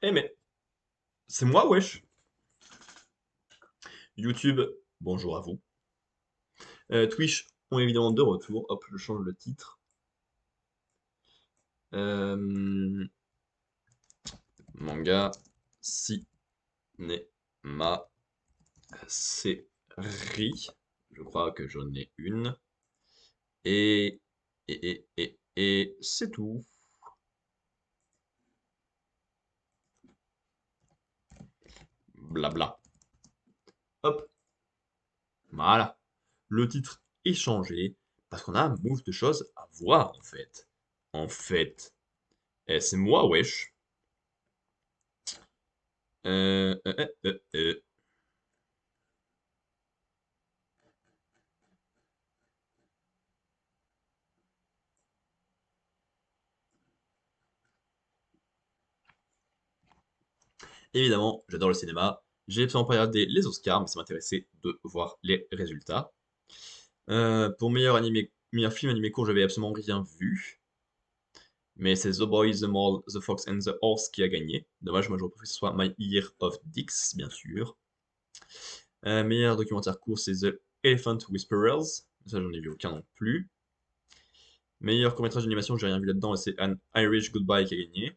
Eh mais, c'est moi, wesh. YouTube, bonjour à vous. Twitch ont évidemment de retour. Hop, je change le titre. Manga, cinéma, série. Je crois que j'en ai une. Et, et c'est tout. Blabla. Hop, voilà. Le titre est changé parce qu'on a un move de choses à voir en fait. En fait, c'est moi, wesh. Euh, euh, euh, euh, euh. Évidemment, j'adore le cinéma. J'ai absolument pas regardé les Oscars, mais ça m'intéressait de voir les résultats. Pour meilleur film animé court, j'avais absolument rien vu. Mais c'est The Boy, The Mole, The Fox and the Horse qui a gagné. Dommage, moi j'aurais préféré que ce soit My Year of Dicks, bien sûr. Meilleur documentaire court, c'est The Elephant Whisperers. Ça, j'en ai vu aucun non plus. Meilleur court-métrage d'animation, j'ai rien vu là-dedans, et c'est An Irish Goodbye qui a gagné.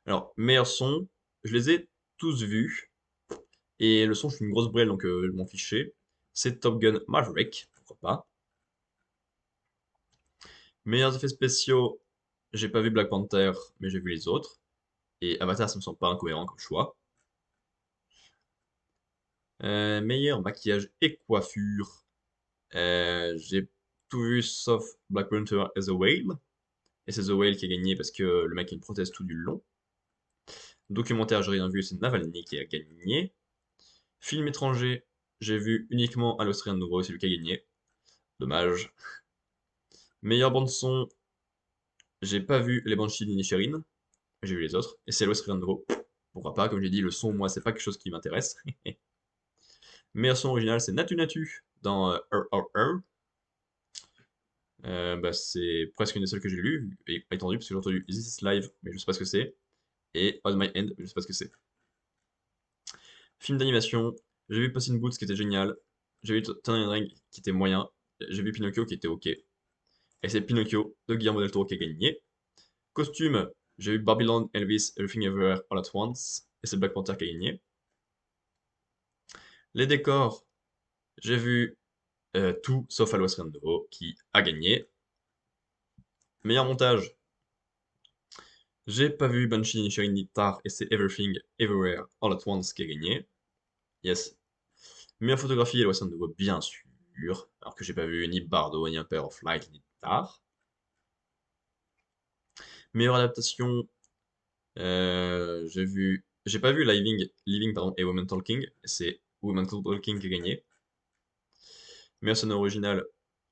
Alors, meilleur son, je les ai tous vus. Et le son, je suis une grosse brêle, donc je m'en fichais. C'est Top Gun Maverick, pourquoi pas. Meilleurs effets spéciaux, j'ai pas vu Black Panther, mais j'ai vu les autres. Et Avatar, ça me semble pas incohérent comme choix. Meilleur maquillage et coiffure, j'ai tout vu sauf Black Panther et The Whale. Et c'est The Whale qui a gagné parce que le mec a une prothèse tout du long. Documentaire, j'ai rien vu, c'est Navalny qui a gagné. Film étranger, j'ai vu uniquement À l'Austrien de Nouveau, c'est lui qui a gagné. Dommage. Meilleure bande son, j'ai pas vu les Banshees d'Inisherin, j'ai vu les autres, et c'est l'Ouest Rien de Nouveau. Pourquoi pas, comme j'ai dit, le son, moi, c'est pas quelque chose qui m'intéresse. Meilleur son original, c'est Natu Natu dans RRR. Bah, c'est presque une des seules que j'ai lues, et entendu, parce que j'ai entendu This is Live, mais je sais pas ce que c'est, et On My End, je sais pas ce que c'est. Film d'animation, j'ai vu Puss in Boots qui était génial, j'ai vu Turning Ring qui était moyen, j'ai vu Pinocchio qui était ok, et c'est Pinocchio de Guillermo del Toro qui a gagné. Costume, j'ai vu Babylon, Elvis, Everything Everywhere All at Once, et c'est Black Panther qui a gagné. Les décors, j'ai vu tout sauf Alois Rando qui a gagné. Meilleur montage, j'ai pas vu Banshee Inisherin ni Tar et c'est Everything Everywhere All at Once qui a gagné. Yes. Meilleure photographie, Alois Rando, bien sûr. Alors que j'ai pas vu ni Bardo, ni Empire of Light, ni Tar. Meilleure adaptation, j'ai vu. J'ai pas vu Living pardon, et Women Talking. C'est Women Talking qui a gagné. Meilleur sonore original,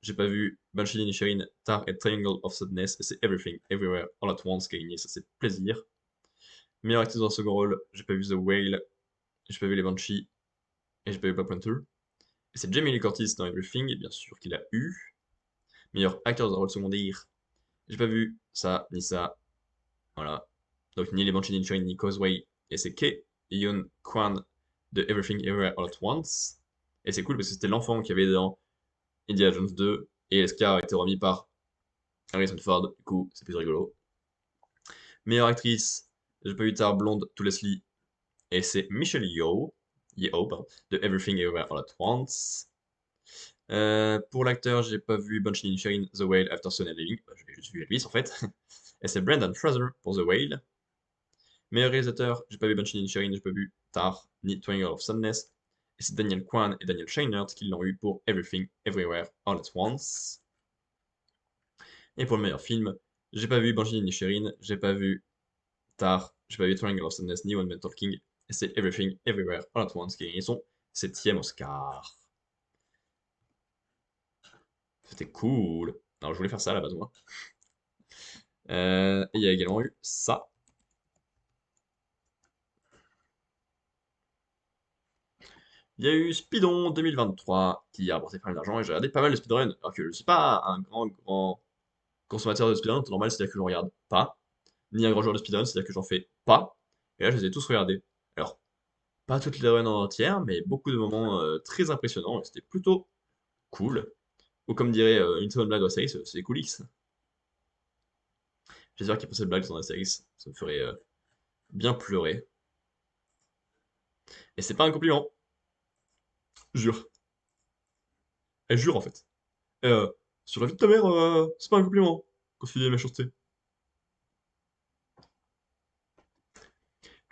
j'ai pas vu Banshee Inisherin, Tar et Triangle of Sadness, et c'est Everything, Everywhere, All at Once qui a gagné, ça c'est plaisir. Meilleure actrice dans le second rôle, j'ai pas vu The Whale, j'ai pas vu les Banshees, et j'ai pas vu Black Panther. Et c'est Jamie Lee Curtis dans Everything, et bien sûr qu'il a eu. Meilleur acteur dans le rôle secondaire, j'ai pas vu ça, ni ça, voilà. Donc ni les Banshees Inisherin, ni Causeway, et c'est Kei Yoon Kwan de Everything, Everywhere, All at Once. Et c'est cool parce que c'était l'enfant qui avait dans Indiana Jones 2, et l'Oscar a été remis par Harrison Ford, du coup, c'est plus rigolo. Meilleure actrice, j'ai pas eu tard, blonde, to Leslie, et c'est Michelle Yeoh, pardon, de Everything Everywhere All at Once. Pour l'acteur, j'ai pas vu Banshee Inisherin, The Whale, After Sun and Living, bah, j'ai juste vu Elvis en fait. Et c'est Brendan Fraser pour The Whale. Meilleur réalisateur, j'ai pas vu Banshee Inisherin, j'ai pas vu Tar, ni Triangle of Sadness. Et c'est Daniel Kwan et Daniel Scheinert qui l'ont eu pour Everything Everywhere All at Once. Et pour le meilleur film, j'ai pas vu Banshee Inisherin, j'ai pas vu Tar, j'ai pas vu Triangle of Sadness ni One Man Talking, et c'est Everything, Everywhere, All at Once qui a gagné son 7ème Oscar. C'était cool. Alors je voulais faire ça à la base, moi. Et il y a également eu ça. Il y a eu Speedon 2023 qui a rapporté pas mal d'argent et j'ai regardé pas mal de speedrun. Alors que je suis pas un grand consommateur de speedrun, c'est normal, c'est-à-dire que je regarde pas. ni un grand joueur de speedrun, c'est-à-dire que j'en fais pas. Et là, je les ai tous regardés. Alors, pas toutes les runs en entière, mais beaucoup de moments très impressionnants, et c'était plutôt cool. Ou comme dirait une très bonne blague de série, c'est cool X. J'espère qu'il y a pas cette blague dans la série, ça me ferait bien pleurer. Et c'est pas un compliment, jure. Elle jure en fait. Sur la vie de ta mère, c'est pas un compliment, quand tu dis la méchanceté.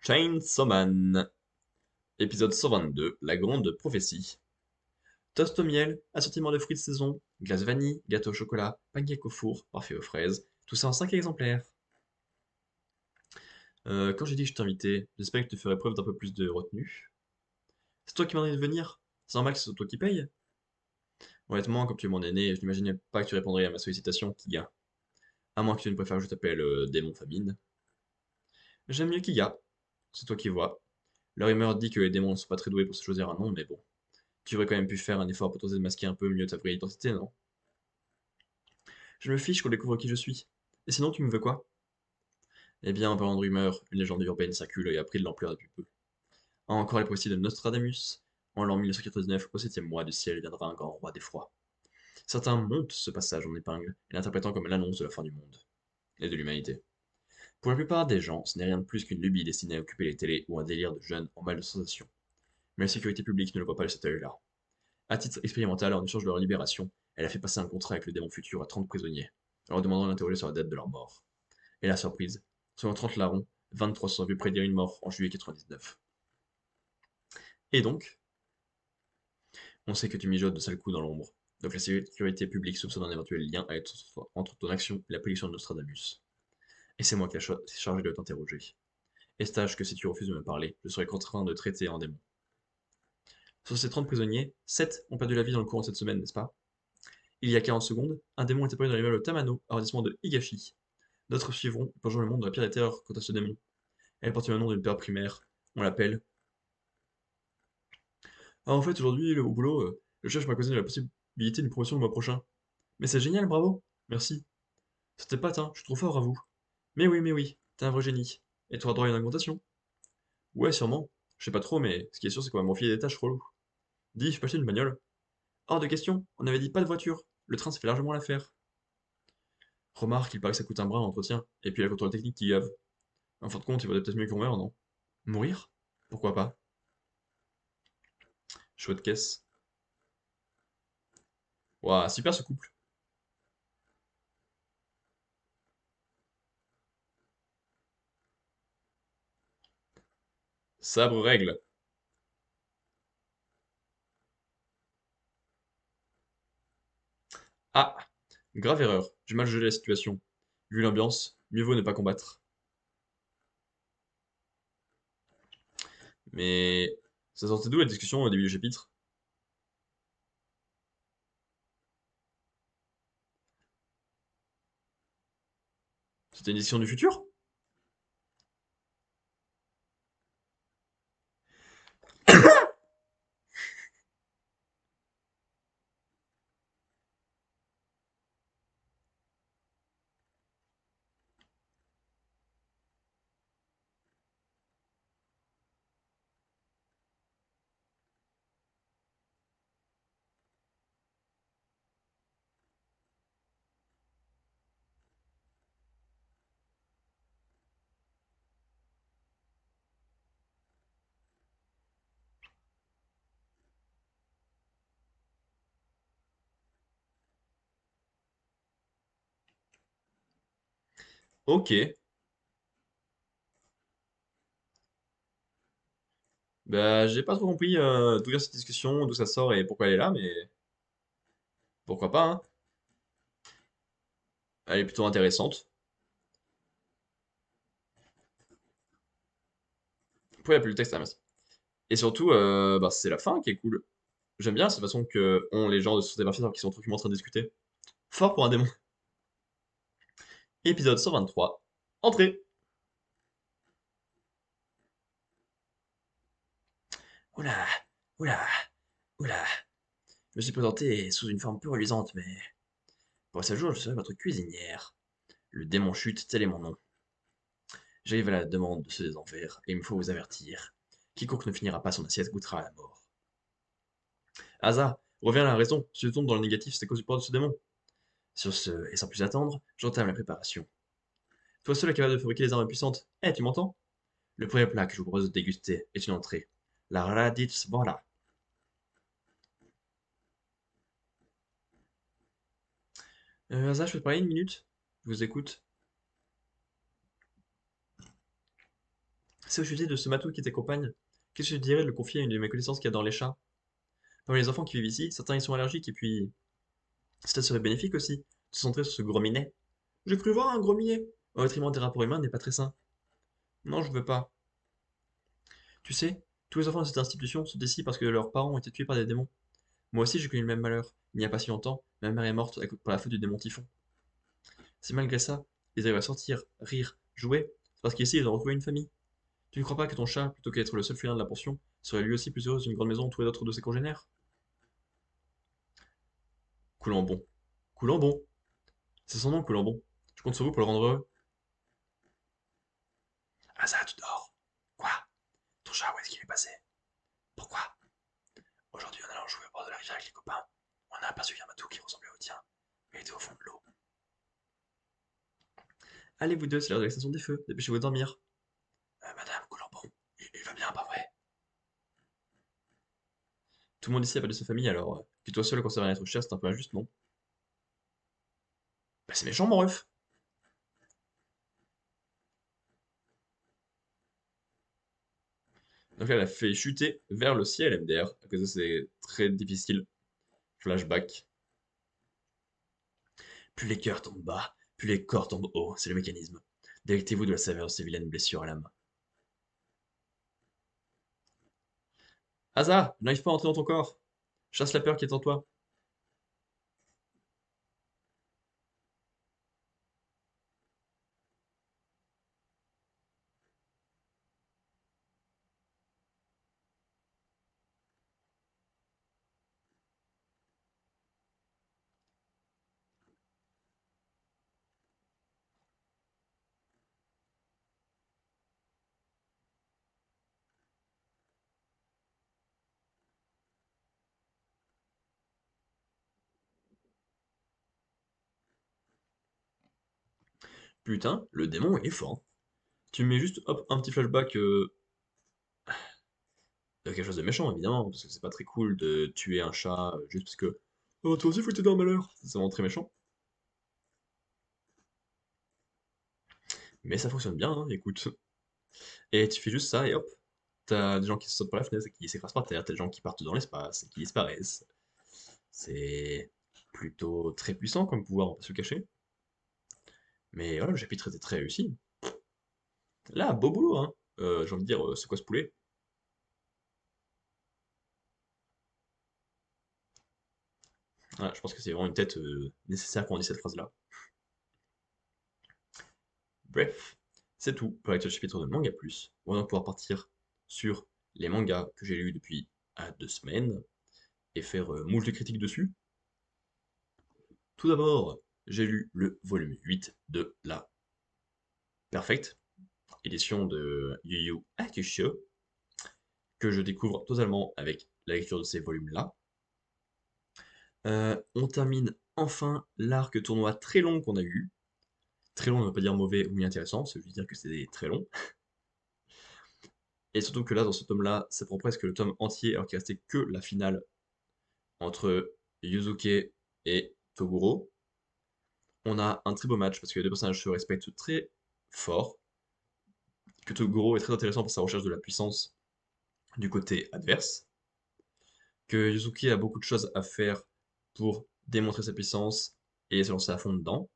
Chainsaw Man, épisode 122, la grande prophétie. Toast au miel, assortiment de fruits de saison, glace vanille, gâteau au chocolat, pancake au four, parfait aux fraises, tout ça en 5 exemplaires. Quand j'ai dit que je t'invitais, j'espère que tu ferais preuve d'un peu plus de retenue. C'est toi qui m'en as dit de venir? C'est normal que ce soit toi qui paye? Honnêtement, comme tu es mon aîné, je n'imaginais pas que tu répondrais à ma sollicitation, Kiga. À moins que tu ne préfères que je t'appelle Démon Famine. J'aime mieux Kiga. C'est toi qui vois. La rumeur dit que les démons ne sont pas très doués pour se choisir un nom, mais bon. Tu aurais quand même pu faire un effort pour tenter de masquer un peu mieux ta vraie identité, non? Je me fiche qu'on découvre qui je suis. Et sinon, tu me veux quoi? Eh bien, en parlant de rumeurs, une légende urbaine circule et a pris de l'ampleur depuis peu. Encore les prophéties de Nostradamus. En l'an 1999, au septième mois du ciel viendra un grand roi d'effroi. Certains montent ce passage en épingle, et l'interprétant comme l'annonce de la fin du monde, et de l'humanité. Pour la plupart des gens, ce n'est rien de plus qu'une lubie destinée à occuper les télés ou un délire de jeunes en mal de sensation. Mais la sécurité publique ne le voit pas de cet œil-là. À titre expérimental, en échange de leur libération, elle a fait passer un contrat avec le démon futur à 30 prisonniers, en leur demandant d'interroger sur la date de leur mort. Et la surprise, selon 30 larrons, 23 se sont vus prédire une mort en juillet 99. Et donc, on sait que tu mijotes de sales coups dans l'ombre. Donc la sécurité publique soupçonne un éventuel lien entre ton action et la prédiction de Nostradamus. Et c'est moi qui ai chargé de t'interroger. Et sache que si tu refuses de me parler, je serai contraint de traiter un démon. Sur ces 30 prisonniers, 7 ont perdu la vie dans le courant de cette semaine, n'est-ce pas? Il y a 40 secondes, un démon est apparu dans l'immeuble Tamano, arrondissement de Higashi. D'autres suivront, plongeant le monde dans la pire des terreurs quant à ce démon. Elle porte le nom d'une peur primaire. On l'appelle. Ah, en fait, aujourd'hui, au boulot, le chef m'a causé la possibilité d'une promotion le mois prochain. Mais c'est génial, bravo. Merci. C'était pas, hein, je suis trop fort à vous. Mais oui, t'es un vrai génie. Et t'auras droit à une augmentation. Ouais, sûrement. Je sais pas trop, mais ce qui est sûr, c'est qu'on va m'enfiler des tâches reloues. Dis, je peux acheter une bagnole? Hors de question, on avait dit pas de voiture. Le train, ça fait largement l'affaire. Remarque, il paraît que ça coûte un bras en entretien, et puis la contrôle technique qui gave. En fin de compte, il vaudrait peut-être mieux qu'on meure, non? Mourir? Pourquoi pas? Chouette caisse. Ouah, super ce couple. Sabre règle. Ah, grave erreur. J'ai mal gelé la situation. Vu l'ambiance, mieux vaut ne pas combattre. Mais ça sortait d'où la discussion au début du chapitre? C'était une discussion du futur? Ok. Bah, j'ai pas trop compris d'où vient cette discussion, d'où ça sort et pourquoi elle est là, mais pourquoi pas, hein. Elle est plutôt intéressante. Pourquoi il n'y a plus le texte? Ah, merci. Et surtout, bah, c'est la fin qui est cool. J'aime bien cette façon que ont les gens de Société Parfaite alors qu'ils sont tranquillement en train de discuter. Fort pour un démon. Épisode 123. Entrée. Oula, oula, oula. Je me suis présenté sous une forme peu reluisante, mais pour ce jour, je serai votre cuisinière. Le démon chute, tel est mon nom. J'arrive à la demande de ceux des enfers, et il me faut vous avertir. Quiconque ne finira pas son assiette goûtera à la mort. Asa, reviens à la raison. Si tu tombes dans le négatif, c'est à cause du pouvoir de ce démon. Sur ce, et sans plus attendre, j'entame la préparation. Toi seul est capable de fabriquer les armes puissantes. Eh, tu m'entends? Le premier plat que je vous propose de déguster est une entrée. La Raditz, voilà. Asa, je peux te parler une minute? Je vous écoute. C'est au sujet de ce matou qui t'accompagne. Qu'est-ce que je dirais de le confier à une de mes connaissances qui adore les chats? Parmi les enfants qui vivent ici, certains y sont allergiques et puis ça serait bénéfique aussi de se centrer sur ce gros minet. J'ai cru voir un gros minet. Au détriment des rapports humains n'est pas très sain. Non, je veux pas. Tu sais, tous les enfants de cette institution sont ici parce que leurs parents ont été tués par des démons. Moi aussi j'ai connu le même malheur. Il n'y a pas si longtemps, ma mère est morte par la faute du démon Typhon. Si malgré ça, ils arrivent à sortir, rire, jouer, c'est parce qu'ici ils ont retrouvé une famille. Tu ne crois pas que ton chat, plutôt qu'être le seul félin de la pension, serait lui aussi plus heureux dans une grande maison entourée d'autres de ses congénères? Coulambon. Coulambon. C'est son nom, Coulambon. Je compte sur vous pour le rendre heureux. Ah ça, tu dors. Quoi? Ton chat, où est-ce qu'il est passé? Pourquoi? Aujourd'hui, en allant jouer au bord de la rivière avec les copains, on a aperçu un matou qui ressemblait au tien. Il était au fond de l'eau. Allez, vous deux, c'est l'heure de l'extinction des feux. Dépêchez-vous de dormir. Madame Coulambon, il va bien, pas vrai? Tout le monde ici a perdu sa famille, alors que toi seul conserver un être cher, c'est un peu injuste, non? Bah, c'est méchant, mon ref. Donc là, elle a fait chuter vers le ciel MDR, à cause de c'est très difficile. Flashback. Plus les cœurs tombent bas, plus les corps tombent haut, c'est le mécanisme. Délectez-vous de la saveur de ces vilaines blessures à l'âme. Hasard, je n'arrive pas à entrer dans ton corps. Chasse la peur qui est en toi. Putain, le démon est fort. Tu me mets juste hop, un petit flashback de quelque chose de méchant, évidemment, parce que c'est pas très cool de tuer un chat juste parce que. Oh, toi aussi, faut t'aider un malheur. C'est vraiment très méchant. Mais ça fonctionne bien, hein, écoute. Et tu fais juste ça et hop, t'as des gens qui se sautent par la fenêtre et qui s'écrasent par terre, t'as des gens qui partent dans l'espace et qui disparaissent. C'est plutôt très puissant comme pouvoir, on va pas se le cacher. Mais voilà, le chapitre était très réussi. Là, beau boulot, hein. J'ai envie de dire, c'est quoi ce poulet? Ouais, je pense que c'est vraiment une tête nécessaire quand on dit cette phrase-là. Bref, c'est tout pour l'actuel chapitre de Manga Plus. On va donc pouvoir partir sur les mangas que j'ai lus depuis 2 semaines et faire moult critiques dessus. Tout d'abord, j'ai lu le volume 8 de la Perfect, édition de Yu Yu Hakusho, que je découvre totalement avec la lecture de ces volumes-là. On termine enfin l'arc tournoi très long qu'on a eu. Très long ne veut pas dire mauvais ou inintéressant, ça veut dire que c'est très long. Et surtout que là, dans ce tome-là, ça prend presque le tome entier, alors qu'il restait que la finale entre Yuzuke et Toguro. On a un très beau match parce que les deux personnages se respectent très fort, que Toguro est très intéressant pour sa recherche de la puissance du côté adverse, que Yuzuki a beaucoup de choses à faire pour démontrer sa puissance et se lancer à fond dedans.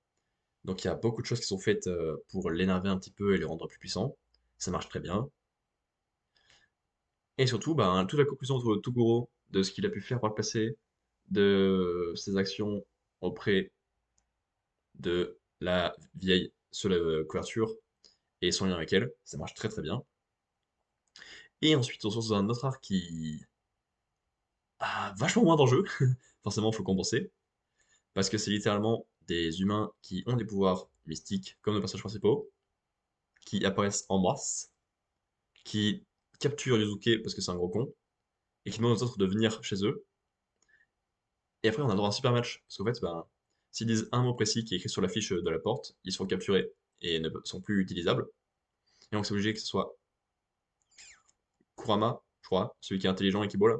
Donc il y a beaucoup de choses qui sont faites pour l'énerver un petit peu et le rendre plus puissant. Ça marche très bien. Et surtout, ben, toute la conclusion autour de Toguro, de ce qu'il a pu faire par le passé, de ses actions auprès de la vieille sous la couverture et son lien avec elle, ça marche très très bien. Et ensuite, on se retrouve dans un autre arc qui a vachement moins d'enjeux. Forcément, il faut compenser. Parce que c'est littéralement des humains qui ont des pouvoirs mystiques comme nos personnages principaux. qui apparaissent en masse, qui capturent Yuzuke parce que c'est un gros con, et qui demandent aux autres de venir chez eux. Et après, on a droit à un super match. Parce qu'en fait, ben, s'ils disent un mot précis qui est écrit sur la fiche de la porte, ils se font capturer et ne sont plus utilisables. Et donc, c'est obligé que ce soit Kurama, je crois, celui qui est intelligent et qui est beau là,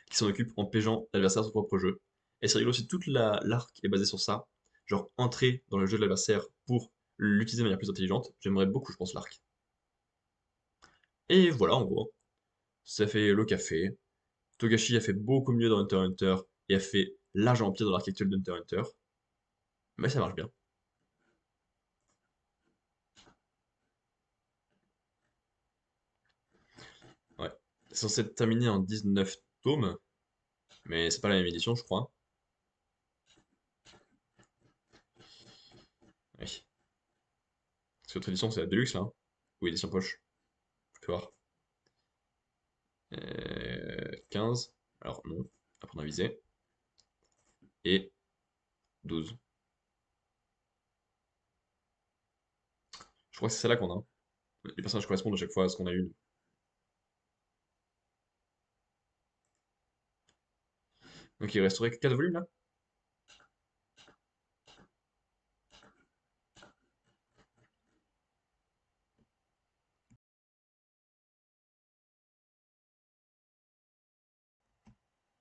qui s'en occupe en pégeant l'adversaire son propre jeu. Et c'est rigolo aussi, toute l'arc est basée sur ça. Genre, entrer dans le jeu de l'adversaire pour l'utiliser de manière plus intelligente. J'aimerais beaucoup, je pense, l'arc. Et voilà, en gros. Ça fait le café. Togashi a fait beaucoup mieux dans Hunter x Hunter et a fait largement pire dans l'arc actuel d'Hunter x Hunter. Mais ça marche bien. Ouais. C'est censé être terminé en 19 tomes, mais c'est pas la même édition, je crois. Oui. Parce que l'autre édition, c'est la Deluxe, là. Ou édition poche. Je peux voir. 15. Alors, non. Apprendre à viser. Et 12. Je crois que c'est celle-là qu'on a. Les personnages correspondent à chaque fois à ce qu'on a eu. Donc il resterait que 4 volumes, là.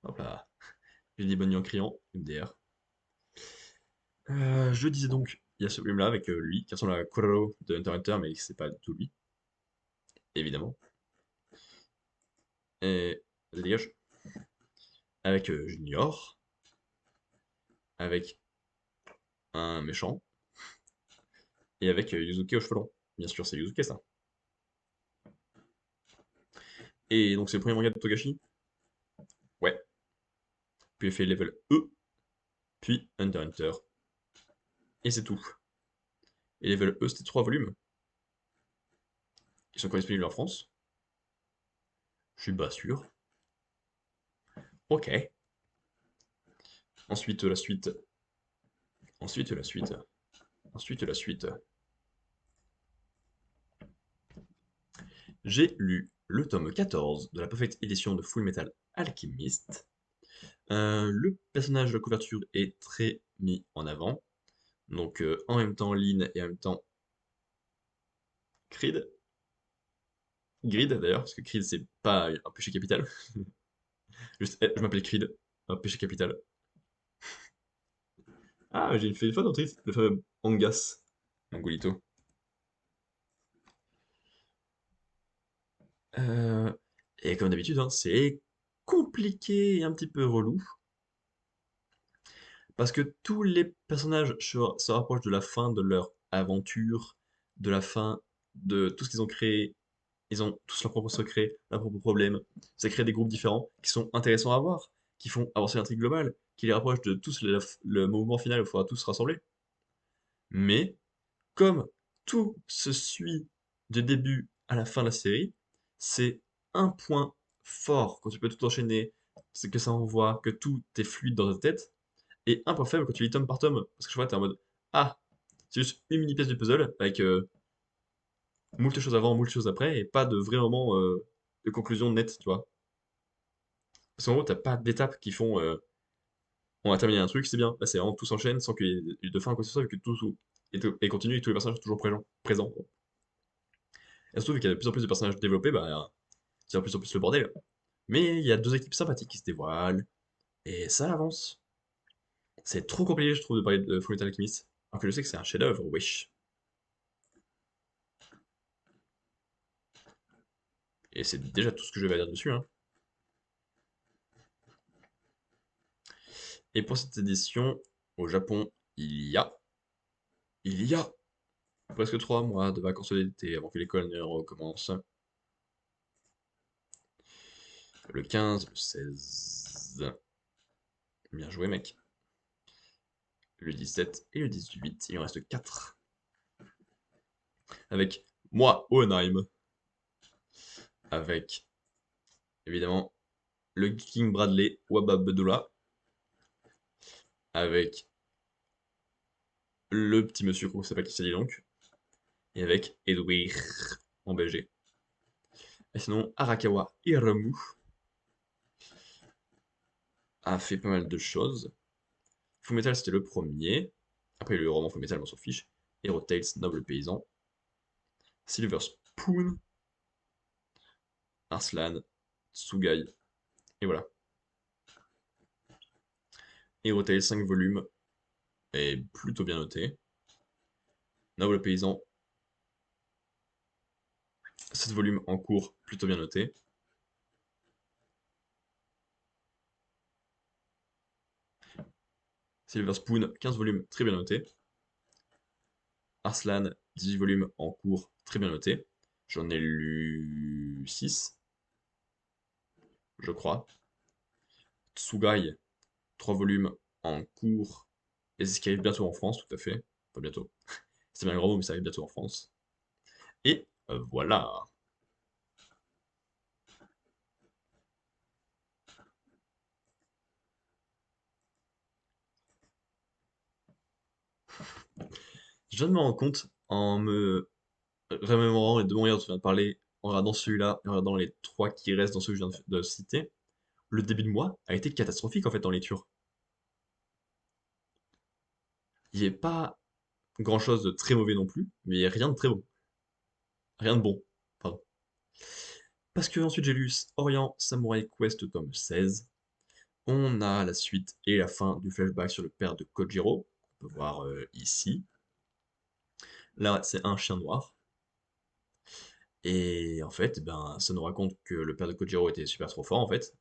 Hop là. J'ai dit bonne nuit en criant. MDR. Je disais donc, il y a ce volume-là avec lui, qui ressemble à Kororo de Hunter x Hunter, mais c'est pas du tout lui, évidemment. Et ça dégage. Avec Junior, avec un méchant, et avec Yuzuki aux cheveux longs. Bien sûr, c'est Yuzuki, ça. Et donc, c'est le premier manga de Togashi. Ouais. Puis il fait level E, puis Hunter x Hunter. Et c'est tout. Et level E, c'était 3 volumes. Ils sont encore disponibles en France. Je suis pas sûr. Ok. Ensuite, la suite. Ensuite, la suite. Ensuite, la suite. J'ai lu le tome 14 de la Perfect Edition de Full Metal Alchemist. Le personnage de la couverture est très mis en avant. Donc, en même temps Lynn et en même temps Creed. Grid d'ailleurs, parce que Creed c'est pas un péché capital. Juste, je m'appelle Creed, un péché capital. Ah, j'ai fait une fois d'entrée, le fameux Angas, Mongolito. Euh, et comme d'habitude, hein, c'est compliqué et un petit peu relou. Parce que tous les personnages se rapprochent de la fin de leur aventure, de la fin de tout ce qu'ils ont créé. Ils ont tous leurs propres secrets, leurs propres problèmes. Ça crée des groupes différents qui sont intéressants à voir, qui font avancer l'intrigue globale, qui les rapprochent de tous le mouvement final où il faudra tous se rassembler. Mais, comme tout se suit du début à la fin de la série, c'est un point fort quand tu peux tout enchaîner, c'est que ça envoie, que tout est fluide dans ta tête, et un point faible quand tu lis tome par tome, parce que je vois, t'es en mode ah, c'est juste une mini pièce du puzzle avec moult choses avant, moult choses après, et pas de vrai moment de conclusion nette, tu vois. Parce qu'en gros, t'as pas d'étapes qui font on a terminé un truc, c'est bien. Là, c'est vraiment tout s'enchaîne sans qu'il y ait de fin à quoi que ce soit, vu que et continue et que tous les personnages sont toujours présents. Et surtout, vu qu'il y a de plus en plus de personnages développés, bah, c'est de plus en plus le bordel. Mais il y a deux équipes sympathiques qui se dévoilent, et ça avance. C'est trop compliqué, je trouve, de parler de Fullmetal Alchemist. Alors que je sais que c'est un chef-d'œuvre, wesh. Et c'est déjà tout ce que je vais dire dessus, hein. Et pour cette édition, au Japon, il y a presque 3 mois de vacances d'été avant que l'école ne recommence. Le 15, le 16. Bien joué, mec. Le 17 et le 18. Il en reste 4. Avec moi, Oenheim. Avec, évidemment, le King Bradley, Wababedula. Avec le petit monsieur, comment ça s'appelle, qui s'est dit donc. et avec Edwir en BG. Et sinon, Arakawa Hiromu a fait pas mal de choses. Fullmetal, c'était le premier. Après, le roman Fullmetal, on s'en fiche. Hero Tales, Noble Paysan. Silver Spoon, Arslan, Tsugai. Et voilà. Hero Tales, 5 volumes, est plutôt bien noté. Noble Paysan, 7 volumes en cours, plutôt bien noté. Silver Spoon, 15 volumes, très bien noté. Arslan, 18 volumes en cours, très bien noté. J'en ai lu 6, je crois. Tsugai, 3 volumes en cours. Et c'est ce qui arrive bientôt en France, tout à fait. Pas bientôt. C'est bien un grand mot, mais ça arrive bientôt en France. Et voilà. Je viens de me rendre compte en me remémorant les deux moyens dont on vient de parler, en regardant celui-là et en regardant les trois qui restent dans ceux que je viens de citer, le début de mois a été catastrophique en fait en lecture. Il n'y a pas grand-chose de très mauvais non plus, mais il n'y a rien de très bon. Rien de bon, pardon. Parce que ensuite j'ai lu Orient Samurai Quest tome 16. On a la suite et la fin du flashback sur le père de Kojiro, qu'on peut voir ici. Là, c'est un chien noir. Et en fait, ben, ça nous raconte que le père de Kojiro était super trop fort en fait,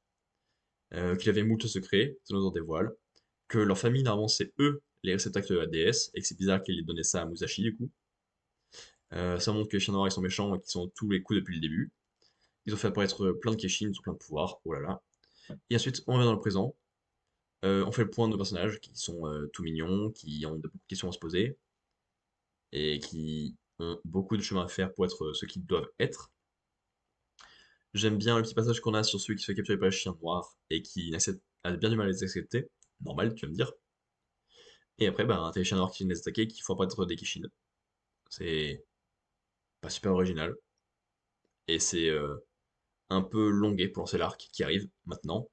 qu'il avait moult secrets, ça nous en dévoile, que leur famille, normalement, c'est eux les réceptacles de la déesse, et que c'est bizarre qu'ils aient donné ça à Musashi, du coup. Ça montre que les chiens noirs, ils sont méchants et qu'ils sont tous les coups depuis le début. Ils ont fait apparaître plein de Keshin, ils ont plein de pouvoirs, oh là là. Et ensuite, on revient dans le présent, on fait le point de nos personnages, qui sont tout mignons, qui ont beaucoup de questions à se poser, et qui ont beaucoup de chemin à faire pour être ce qu'ils doivent être. J'aime bien le petit passage qu'on a sur celui qui se fait capturer par les chiens noirs, et qui a bien du mal à les accepter. Normal, tu vas me dire. Et après, ben, t'as les chiens noirs qui viennent les attaquer, qui font apparaître des Kishin. C'est pas super original. Et c'est un peu longué pour lancer l'arc qui arrive maintenant,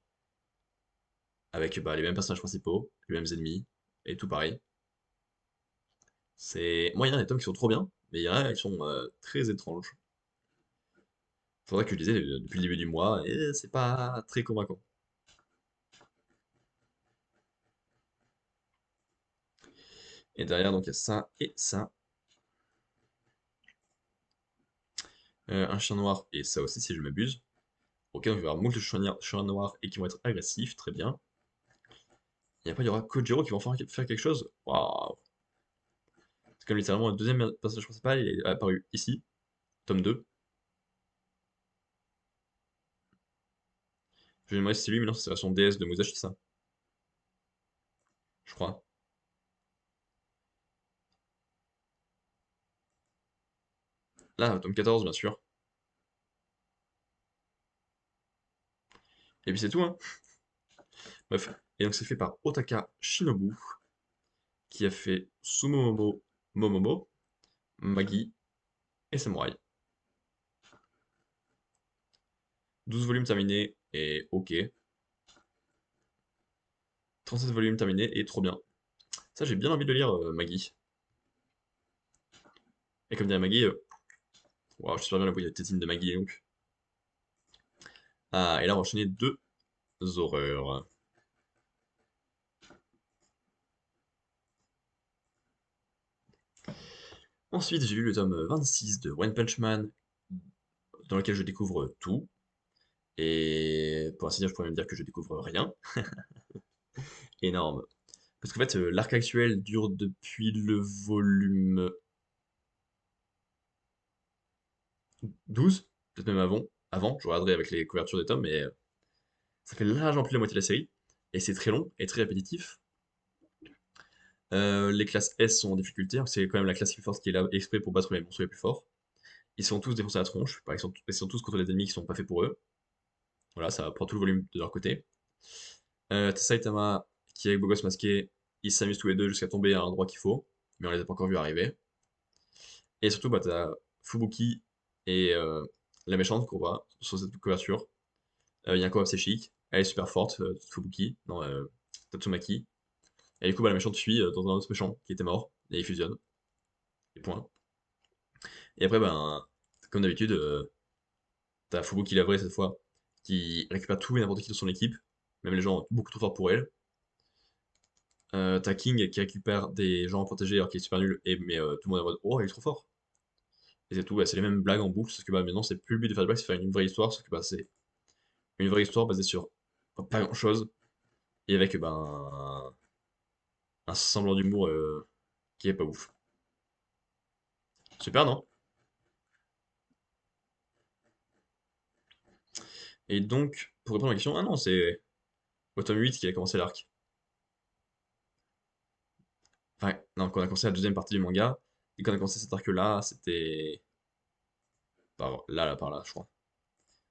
avec bah, les mêmes personnages principaux, les mêmes ennemis, et tout pareil. Moi, il y a des tomes qui sont trop bien, mais il y en a qui sont très étranges. Faudrait que je disais depuis le début du mois, et c'est pas très convaincant. Et derrière, donc, il y a ça et ça. Un chien noir, et ça aussi, si je m'abuse. Ok, donc il va y avoir moult chiens noirs et qui vont être agressifs, très bien. Et après, il y aura Kojiro qui va enfin faire quelque chose. Waouh! C'est comme littéralement le deuxième personnage principal, il est apparu ici, tome 2. Je me demande si c'est lui, mais non, c'est la version DS de Musashi, ça, je crois. Là, tome 14, bien sûr. Et puis c'est tout, hein. Bref. Et donc c'est fait par Otaka Shinobu, qui a fait Sumomomo Momomo, Magi et Samurai. 12 volumes terminés, et ok. 37 volumes terminés, et trop bien. Ça, j'ai bien envie de lire, Magi. Et comme dirait Maggie, waouh, je suis super bien la bouille de tétine de Maggie et donc. Ah, et là, on va enchaîner deux horreurs. Ensuite, j'ai lu le tome 26 de One Punch Man, dans lequel je découvre tout. Et pour ainsi dire, je pourrais même dire que je découvre rien. Énorme. Parce qu'en fait, l'arc actuel dure depuis le volume 12, peut-être même avant. Avant, je regarderai avec les couvertures des tomes, mais ça fait largement plus de la moitié de la série. Et c'est très long et très répétitif. Les classes S sont en difficulté, hein, c'est quand même la classe plus forte qui est là exprès pour battre les monstres les plus forts. Ils sont tous défoncés à la tronche, ils sont tous contre des ennemis qui sont pas faits pour eux. Voilà, ça prend tout le volume de leur côté. T'as Saitama qui est avec Beau Gosse Masqué, ils s'amusent tous les deux jusqu'à tomber à l'endroit qu'il faut, mais on les a pas encore vus arriver. Et surtout, bah, t'as Fubuki et la méchante qu'on voit sur cette couverture. Il y a un co-op, c'est chic. Elle est super forte, Fubuki, non, Tatsumaki. Et du coup, bah, la méchante fuit dans un autre méchant qui était mort, et ils fusionnent, et point. Et après, ben, comme d'habitude, t'as Fubuki la vraie cette fois, qui récupère tout et n'importe qui de son équipe, même les gens beaucoup trop forts pour elle. T'as King qui récupère des gens protégés alors qu'il est super nul, mais tout le monde est en mode oh, il est trop fort. Et c'est tout, bah, c'est les mêmes blagues en boucle, sauf que bah, maintenant c'est plus le but de faire des blagues, c'est faire une vraie histoire, sauf que bah, c'est une vraie histoire basée sur pas grand chose, et avec ben, un semblant d'humour qui est pas ouf. Super, non? Et donc, pour répondre à la question, ah non, c'est au tome 8 qu'il a commencé l'arc. Enfin, non, quand on a commencé la deuxième partie du manga, et quand on a commencé cet arc-là, c'était par là, je crois.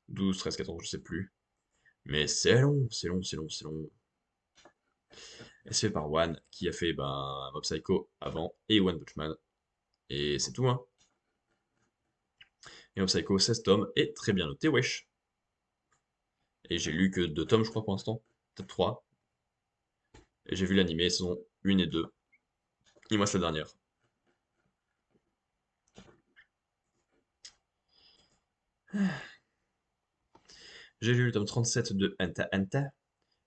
12, 13, 14, je sais plus. Mais c'est long, c'est long, c'est long, c'est long. Et c'est fait par One, qui a fait ben, Mob Psycho avant, et One Punch Man. Et c'est tout, hein. Et Mob Psycho, 16 tomes, et très bien noté, wesh. Et j'ai lu que 2 tomes, je crois, pour l'instant. Peut-être 3. Et j'ai vu l'animé, saison 1 et 2. Et moi, c'est la dernière. J'ai lu le tome 37 de Anta Anta.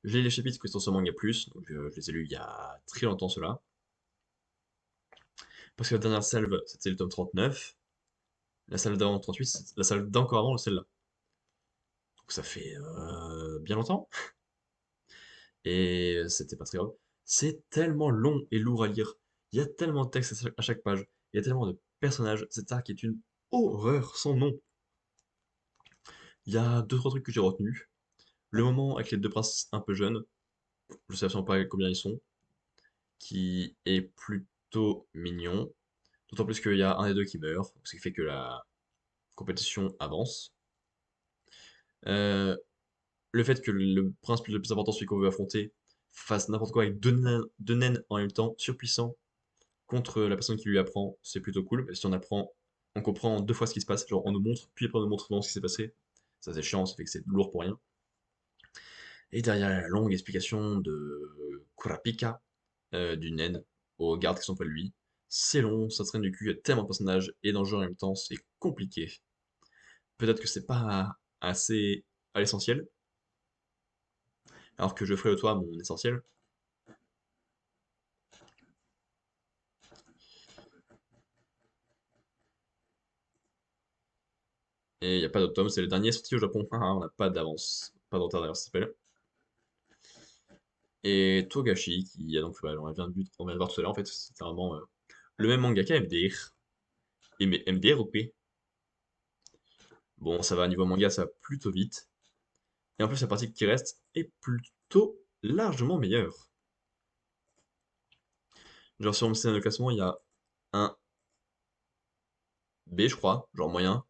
J'ai les chapitres qui sont sur Manga Plus, donc je les ai lus il y a très longtemps cela. Parce que la dernière salve, c'était le tome 39. La salve d'avant, 38, la salve d'encore avant, celle-là. Donc ça fait bien longtemps. Et c'était pas très grave. C'est tellement long et lourd à lire. Il y a tellement de texte à chaque page. Il y a tellement de personnages. Cet arc est une horreur sans nom. Il y a deux trois trucs que j'ai retenus. Le moment avec les deux princes un peu jeunes, je sais absolument pas combien ils sont, qui est plutôt mignon. D'autant plus qu'il y a un des deux qui meurt, ce qui fait que la compétition avance. Euh, le fait que le prince le plus important, celui qu'on veut affronter, fasse n'importe quoi avec deux naines en même temps, surpuissants, contre la personne qui lui apprend, c'est plutôt cool. Si on apprend, on comprend deux fois ce qui se passe, genre on nous montre, puis après on nous montre non ce qui s'est passé. Ça c'est chiant, ça fait que c'est lourd pour rien. Et derrière la longue explication de Kurapika, du naine, aux gardes qui sont pas lui, c'est long, ça traîne du cul, il y a tellement de personnages et d'enjeux en même temps, c'est compliqué. Peut-être que c'est pas assez à l'essentiel, alors que je ferai de toi mon essentiel. Et il n'y a pas d'autre tome, c'est le dernier sorti au Japon. Ah, on n'a pas d'avance, pas de retard d'ailleurs, ça s'appelle. Et Togashi, qui a donc, bah, on vient de voir tout à l'heure, en fait, c'est vraiment le même mangaka MDR. Et mais MDR OP. Bon, ça va, niveau manga, ça va plutôt vite. Et en plus, la partie qui reste est plutôt largement meilleure. Genre, sur mon scénario de classement, il y a un B, je crois, genre moyen,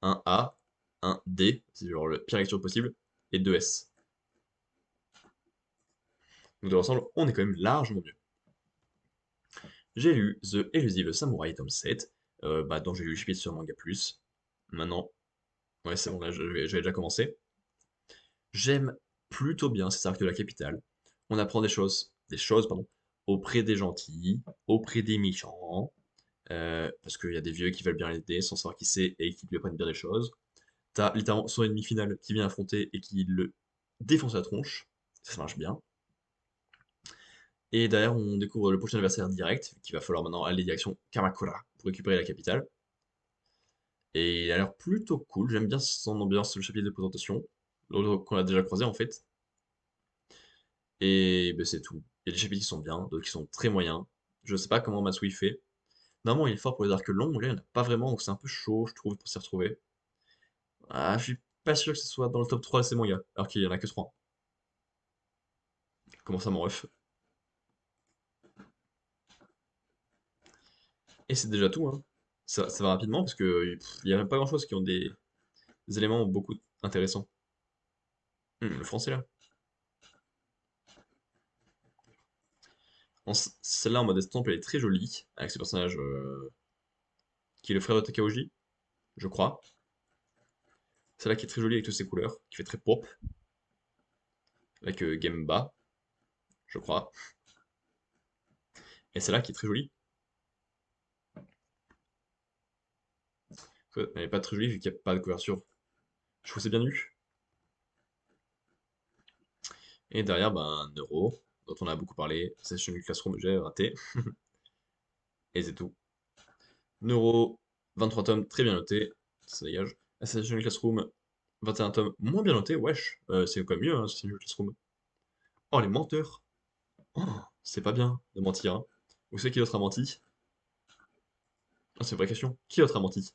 un A, un D, c'est genre le pire lecture possible, et deux S. Donc, dans l'ensemble, on est quand même largement mieux. J'ai lu The Elusive Samurai tome 7, dont j'ai lu le chapitre sur Manga Plus. Maintenant, ouais, c'est bon, là, j'avais déjà commencé. J'aime plutôt bien ces arcs de la capitale. On apprend des choses, pardon, auprès des gentils, auprès des méchants, parce qu'il y a des vieux qui veulent bien l'aider sans savoir qui c'est et qui lui apprennent bien des choses. T'as littéralement son ennemi final qui vient affronter et qui le défonce la tronche. Ça marche bien. Et derrière, on découvre le prochain adversaire direct, qu'il va falloir maintenant aller direction Kamakura pour récupérer la capitale. Et il a l'air plutôt cool. J'aime bien son ambiance, le chapitre de présentation, qu'on a déjà croisé en fait. Et ben, c'est tout. Il y a des chapitres qui sont bien, d'autres qui sont très moyens. Je sais pas comment Matsui fait. Normalement, il est fort pour les arcs longs, là, il n'y en a pas vraiment, donc c'est un peu chaud, je trouve, pour s'y retrouver. Ah, je suis pas sûr que ce soit dans le top 3 de ces mangas, alors qu'il y en a que 3. Comment ça, mon ref? Et c'est déjà tout, hein. Ça va rapidement, parce que il y a même pas grand-chose qui ont des éléments beaucoup intéressants. Le français, là. Celle-là, en mode estampe, elle est très jolie, avec ce personnage qui est le frère de Takaoji, je crois. Celle-là qui est très jolie avec toutes ses couleurs, qui fait très pop, avec Gemba, je crois. Et celle-là qui est très jolie. Elle n'est pas très jolie vu qu'il n'y a pas de couverture. Je trouve que c'est bien nu. Et derrière, ben, Neuro, dont on a beaucoup parlé. Session Classroom, j'ai raté. Et c'est tout. Neuro, 23 tomes, très bien noté. Ça dégage. Assassin's Classroom, 21 tomes, moins bien noté, wesh. C'est quand même mieux, hein, Assassin's Classroom. Oh, les menteurs. Oh, c'est pas bien de mentir, hein. Vous savez qui d'autre a menti? Ah, c'est une vraie question. Qui d'autre a menti?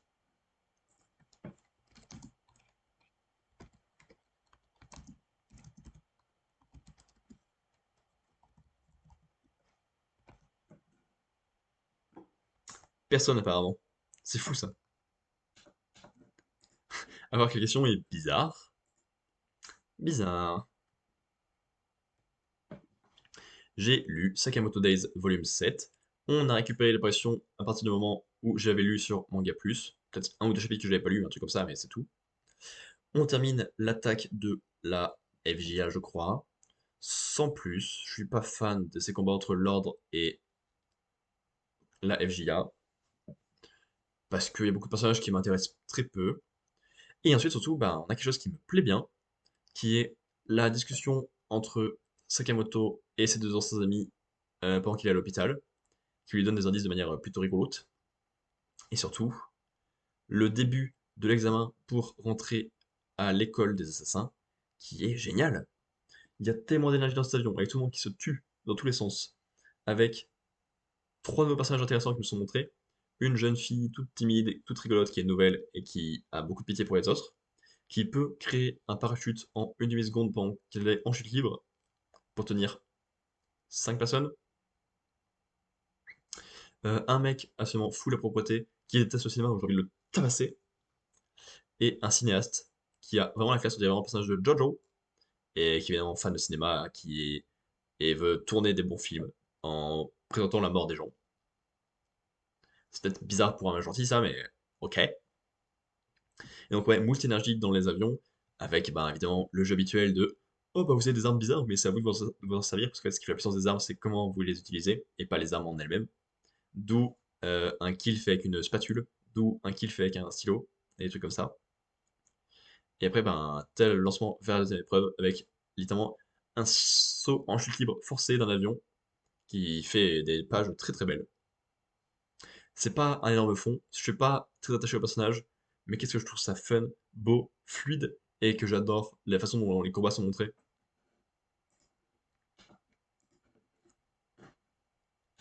Personne, apparemment. C'est fou, ça. Alors que la question est bizarre. Bizarre. J'ai lu Sakamoto Days volume 7. On a récupéré les pressions à partir du moment où j'avais lu sur Manga Plus. Peut-être un ou deux chapitres que j'avais pas lu, un truc comme ça, mais c'est tout. On termine l'attaque de la FJA, je crois. Sans plus, je suis pas fan de ces combats entre l'ordre et la FJA. Parce qu'il y a beaucoup de personnages qui m'intéressent très peu. Et ensuite, surtout, bah, on a quelque chose qui me plaît bien, qui est la discussion entre Sakamoto et ses deux anciens amis pendant qu'il est à l'hôpital, qui lui donnent des indices de manière plutôt rigolote. Et surtout, le début de l'examen pour rentrer à l'école des assassins, qui est génial. Il y a tellement d'énergie dans cet avion, avec tout le monde qui se tue dans tous les sens, avec trois nouveaux personnages intéressants qui me sont montrés. Une jeune fille toute timide, toute rigolote, qui est nouvelle et qui a beaucoup de pitié pour les autres, qui peut créer un parachute en une demi-seconde pendant qu'elle est en chute libre pour tenir 5 personnes. Un mec absolument fou la propreté, qui déteste le cinéma, donc j'ai envie de le tabasser. Et un cinéaste qui a vraiment la classe, on dirait vraiment le personnage de Jojo, et qui est évidemment fan de cinéma, qui est et veut tourner des bons films en présentant la mort des gens. C'est peut-être bizarre pour un gentil ça, mais ok. Et donc ouais, moult énergie dans les avions, avec bah, évidemment le jeu habituel de oh bah vous avez des armes bizarres, mais c'est à vous de vous en servir, parce que ce qui fait la puissance des armes, c'est comment vous les utilisez, et pas les armes en elles-mêmes. D'où un kill fait avec une spatule, d'où un kill fait avec un stylo, et des trucs comme ça. Et après, ben, un tel lancement vers la deuxième épreuve, avec littéralement un saut en chute libre forcé d'un avion, qui fait des pages très très belles. C'est pas un énorme fond, je suis pas très attaché au personnage, mais qu'est-ce que je trouve ça fun, beau, fluide, et que j'adore la façon dont les combats sont montrés.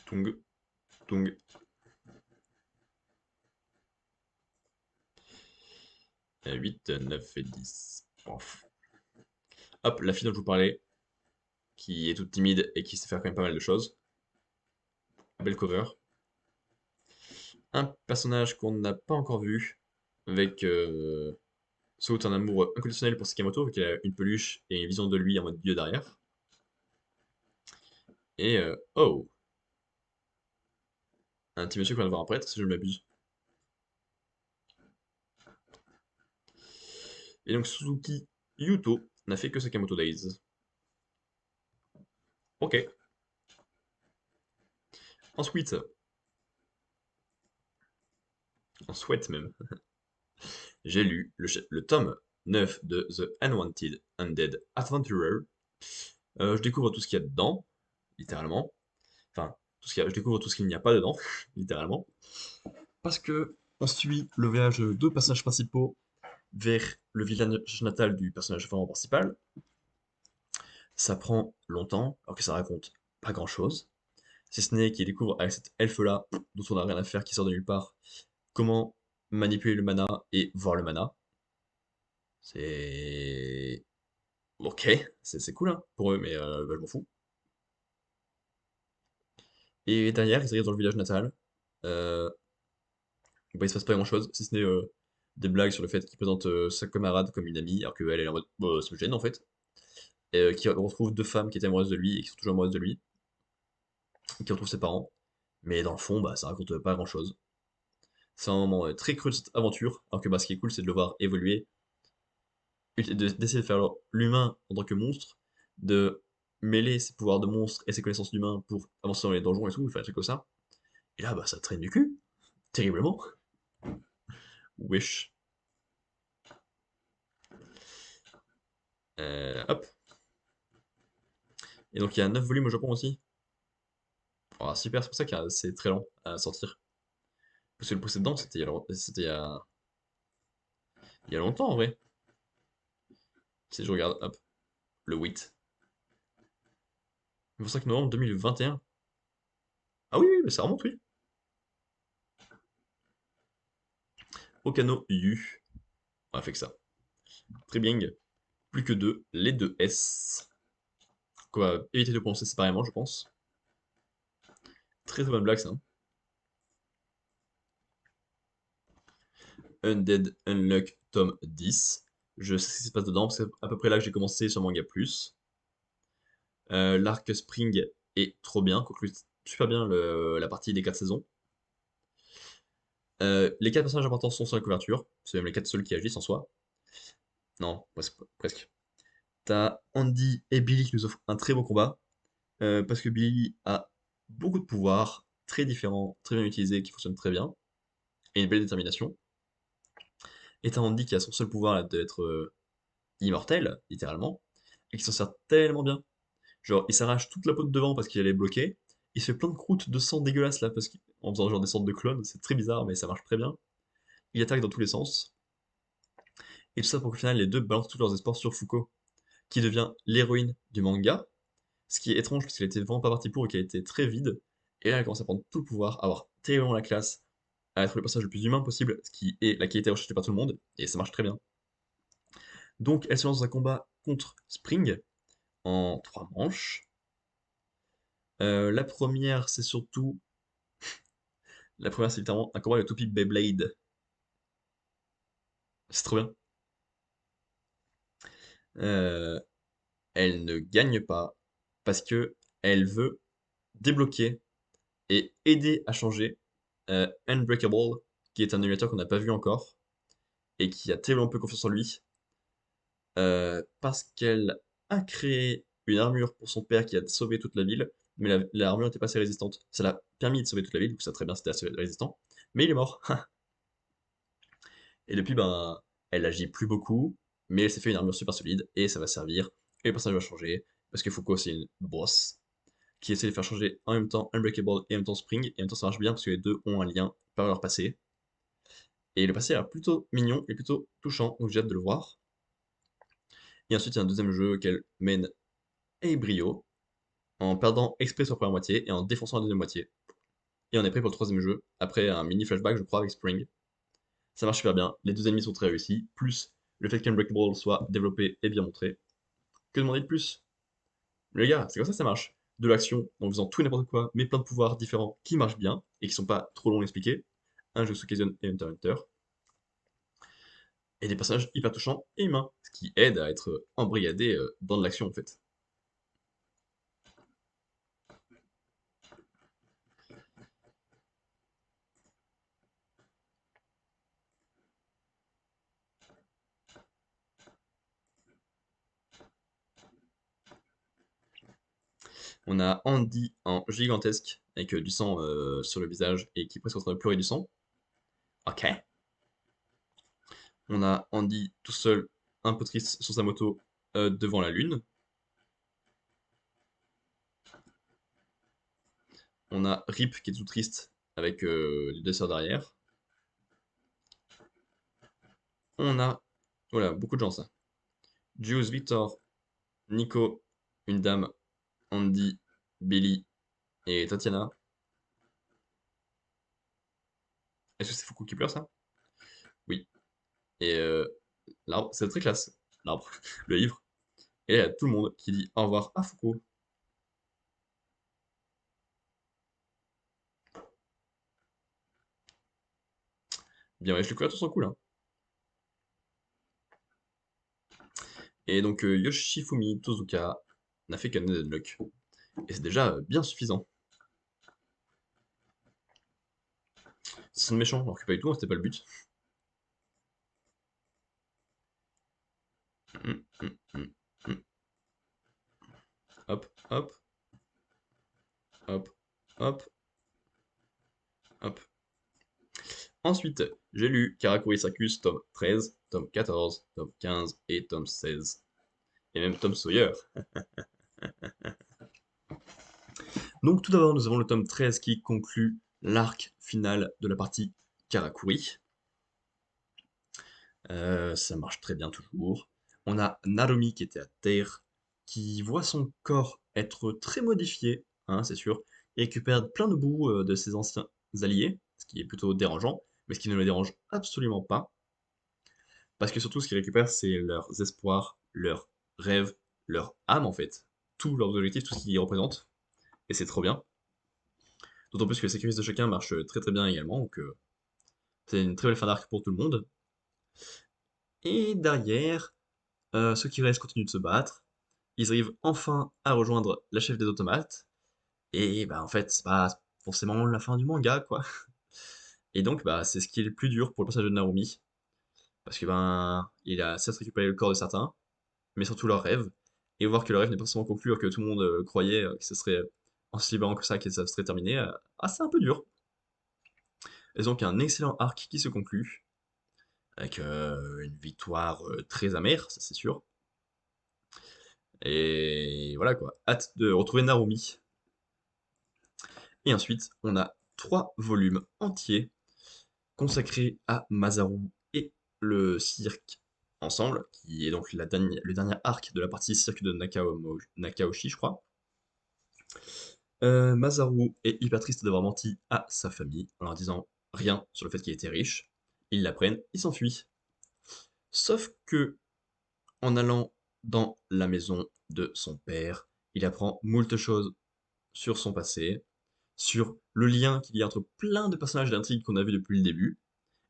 Tung, tung. 8, 9 et 10. Ouf. Hop, la fille dont je vous parlais, qui est toute timide et qui sait faire quand même pas mal de choses. Belle cover. Un personnage qu'on n'a pas encore vu, avec Saut un amour inconditionnel pour Sakamoto, vu qu'il a une peluche et une vision de lui en mode dieu derrière. Et oh, un petit monsieur qui vient de voir un prêtre, si je ne m'abuse. Et donc Suzuki Yuto n'a fait que Sakamoto Days. Ok. Ensuite, en souhaite même, j'ai lu le tome 9 de The Unwanted Undead Adventurer. Je découvre tout ce qu'il y a dedans, littéralement. Enfin, je découvre tout ce qu'il n'y a pas dedans, littéralement. Parce que on suit le voyage de deux personnages principaux vers le village natal du personnage vraiment principal. Ça prend longtemps, alors que ça raconte pas grand-chose. Si ce n'est qu'il découvre avec cet elfe-là, dont on n'a rien à faire, qui sort de nulle part, comment manipuler le mana et voir le mana. C'est... Ok, c'est cool hein, pour eux, mais bah, je m'en fous. Et derrière, ils arrivent dans le village natal. Euh, Bah, il se passe pas grand-chose, si ce n'est des blagues sur le fait qu'il présente sa camarade comme une amie, alors qu'elle elle est en mode bah, ça me gêne en fait. Et qui retrouve deux femmes qui étaient amoureuses de lui et qui sont toujours amoureuses de lui, et qui retrouvent ses parents. Mais dans le fond, bah, ça raconte pas grand-chose. C'est un moment très creux de cette aventure, alors que bah, ce qui est cool, c'est de le voir évoluer, d'essayer de faire l'humain en tant que monstre, de mêler ses pouvoirs de monstre et ses connaissances d'humain pour avancer dans les donjons et tout, faire des trucs comme ça. Et là, bah, ça traîne du cul, terriblement. Wesh. Hop. Et donc il y a 9 volumes au Japon aussi. Oh, super, c'est pour ça que c'est très lent à sortir. Parce que le précédent, c'était il y a longtemps en vrai. Si je regarde, hop, le 8. Le 5 novembre 2021. Ah oui, oui, mais ça remonte, oui. Okano Yu. On a fait que ça. Très bien. Plus que deux, les deux S. Qu'on va éviter de prononcer séparément, je pense. Très très bonne blague, ça. Hein. Undead Unluck, tome 10. Je sais ce qui se passe dedans, c'est à peu près là que j'ai commencé sur Manga Plus. L'arc Spring est trop bien, conclut super bien la partie des 4 saisons. Les 4 personnages importants sont sur la couverture, c'est même les 4 seuls qui agissent en soi. Non, presque. T'as Andy et Billy qui nous offrent un très beau combat, parce que Billy a beaucoup de pouvoirs, très différents, très bien utilisés, qui fonctionnent très bien, et une belle détermination. Et t'as Andy qui a son seul pouvoir là, d'être immortel, littéralement, et qui s'en sert tellement bien. Genre, il s'arrache toute la peau de devant parce qu'il allait bloquer, il se fait plein de croûtes de sang dégueulasses là, en faisant genre des sortes de clones, c'est très bizarre, mais ça marche très bien. Il attaque dans tous les sens, et tout ça pour qu'au final les deux balancent tous leurs espoirs sur Fuko, qui devient l'héroïne du manga, ce qui est étrange parce qu'elle était vraiment pas partie pour et qu'elle était très vide, et là elle commence à prendre tout le pouvoir, à avoir terriblement la classe, à être le personnage le plus humain possible, ce qui est la qualité recherchée par tout le monde, et ça marche très bien. Donc elle se lance dans un combat contre Spring en 3 manches. La première, c'est surtout. La première, c'est littéralement un combat de toupie Beyblade. C'est trop bien. Euh, Elle ne gagne pas parce que elle veut débloquer et aider à changer Unbreakable, qui est un émulateur qu'on n'a pas vu encore et qui a tellement peu confiance en lui, parce qu'elle a créé une armure pour son père qui a sauvé toute la ville, mais l'armure n'était pas assez résistante. Ça l'a permis de sauver toute la ville, donc ça très bien, c'était assez résistant, mais il est mort. Et depuis, ben, elle agit plus beaucoup, mais elle s'est fait une armure super solide et ça va servir. Et le personnage va changer, parce que Foucault, c'est une boss qui essaie de faire changer en même temps Unbreakable et en même temps Spring, et en même temps ça marche bien parce que les deux ont un lien par leur passé. Et le passé a l'air plutôt mignon et plutôt touchant, donc j'ai hâte de le voir. Et ensuite, il y a un deuxième jeu qu'elle mène avec brio, en perdant exprès sur la première moitié et en défonçant la deuxième moitié. Et on est prêt pour le troisième jeu, après un mini flashback, je crois, avec Spring. Ça marche super bien, les deux ennemis sont très réussis, plus le fait qu'Unbreakable soit développé et bien montré. Que demander de plus? Mais les gars, c'est comme ça marche. De l'action en faisant tout et n'importe quoi, mais plein de pouvoirs différents qui marchent bien et qui sont pas trop longs à expliquer. Un jeu Succession et Hunter x Hunter. Et des personnages hyper touchants et humains, ce qui aide à être embrigadé dans de l'action en fait. On a Andy en gigantesque, avec du sang sur le visage et qui est presque en train de pleurer du sang. Ok. On a Andy tout seul, un peu triste sur sa moto devant la lune. On a Rip qui est tout triste avec les deux sœurs derrière. On a, voilà, beaucoup de gens ça. Juice, Victor, Nico, une dame, Andy, Billy et Tatiana. Est-ce que c'est Foucault qui pleure ça? Oui. Et l'arbre, c'est très classe. L'arbre, le livre. Et il y a tout le monde qui dit au revoir à Foucault. Bien, ouais, les couvertures sont cool. Hein. Et donc Yoshifumi Tozuka n'a fait qu'un deadlock. Et c'est déjà bien suffisant. Ça sonne méchant, alors que pas du tout, hein, c'était pas le but. Hum, hum, hum, hum. Hop, hop, hop, hop, hop. Ensuite, j'ai lu Karakuri Circus, tome 13, tome 14, tome 15 et tome 16. Et même Tom Sawyer. Donc tout d'abord, nous avons le tome 13 qui conclut l'arc final de la partie Karakuri. Ça marche très bien toujours. On a Narumi qui était à terre, qui voit son corps être très modifié, hein, c'est sûr, et récupère plein de bouts de ses anciens alliés, ce qui est plutôt dérangeant, mais ce qui ne le dérange absolument pas, parce que surtout ce qu'il récupère, c'est leurs espoirs, leurs rêves, leur âme en fait, tous leurs objectifs, tout ce qu'ils représentent, et c'est trop bien. D'autant plus que les sacrifices de chacun marchent très très bien également, donc c'est une très belle fin d'arc pour tout le monde. Et derrière, ceux qui restent continuent de se battre. Ils arrivent enfin à rejoindre la chef des automates. Et bah en fait, c'est pas forcément la fin du manga, quoi. Et donc, bah, c'est ce qui est le plus dur pour le personnage de Narumi. Parce que ben, il a certes récupéré le corps de certains, mais surtout leurs rêves. Et voir que le rêve n'est pas forcément conclu, alors que tout le monde croyait que ce serait en se libérant que ça, que ça serait terminé. Ah, c'est un peu dur. Et donc, un excellent arc qui se conclut, avec une victoire très amère, ça c'est sûr. Et voilà quoi, hâte de retrouver Narumi. Et ensuite, on a 3 volumes entiers consacrés à Masaru et le cirque ensemble, qui est donc le dernier arc de la partie cirque de Nakaoshi, je crois. Masaru est hyper triste d'avoir menti à sa famille en leur disant rien sur le fait qu'il était riche. Ils l'apprennent, ils s'enfuient. Sauf que, en allant dans la maison de son père, il apprend moult choses sur son passé, sur le lien qu'il y a entre plein de personnages d'intrigue qu'on a vu depuis le début.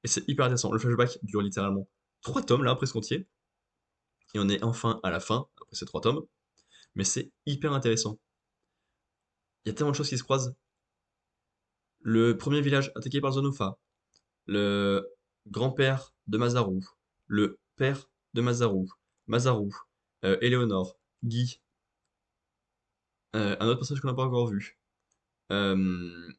Et c'est hyper intéressant. Le flashback dure littéralement 3 tomes, là, presque entier. Et on est enfin à la fin, après ces 3 tomes. Mais c'est hyper intéressant. Il y a tellement de choses qui se croisent. Le premier village attaqué par Zonofa, le grand-père de Masaru, le père de Masaru, Masaru, Eleonore, Guy, un autre personnage qu'on n'a pas encore vu, euh,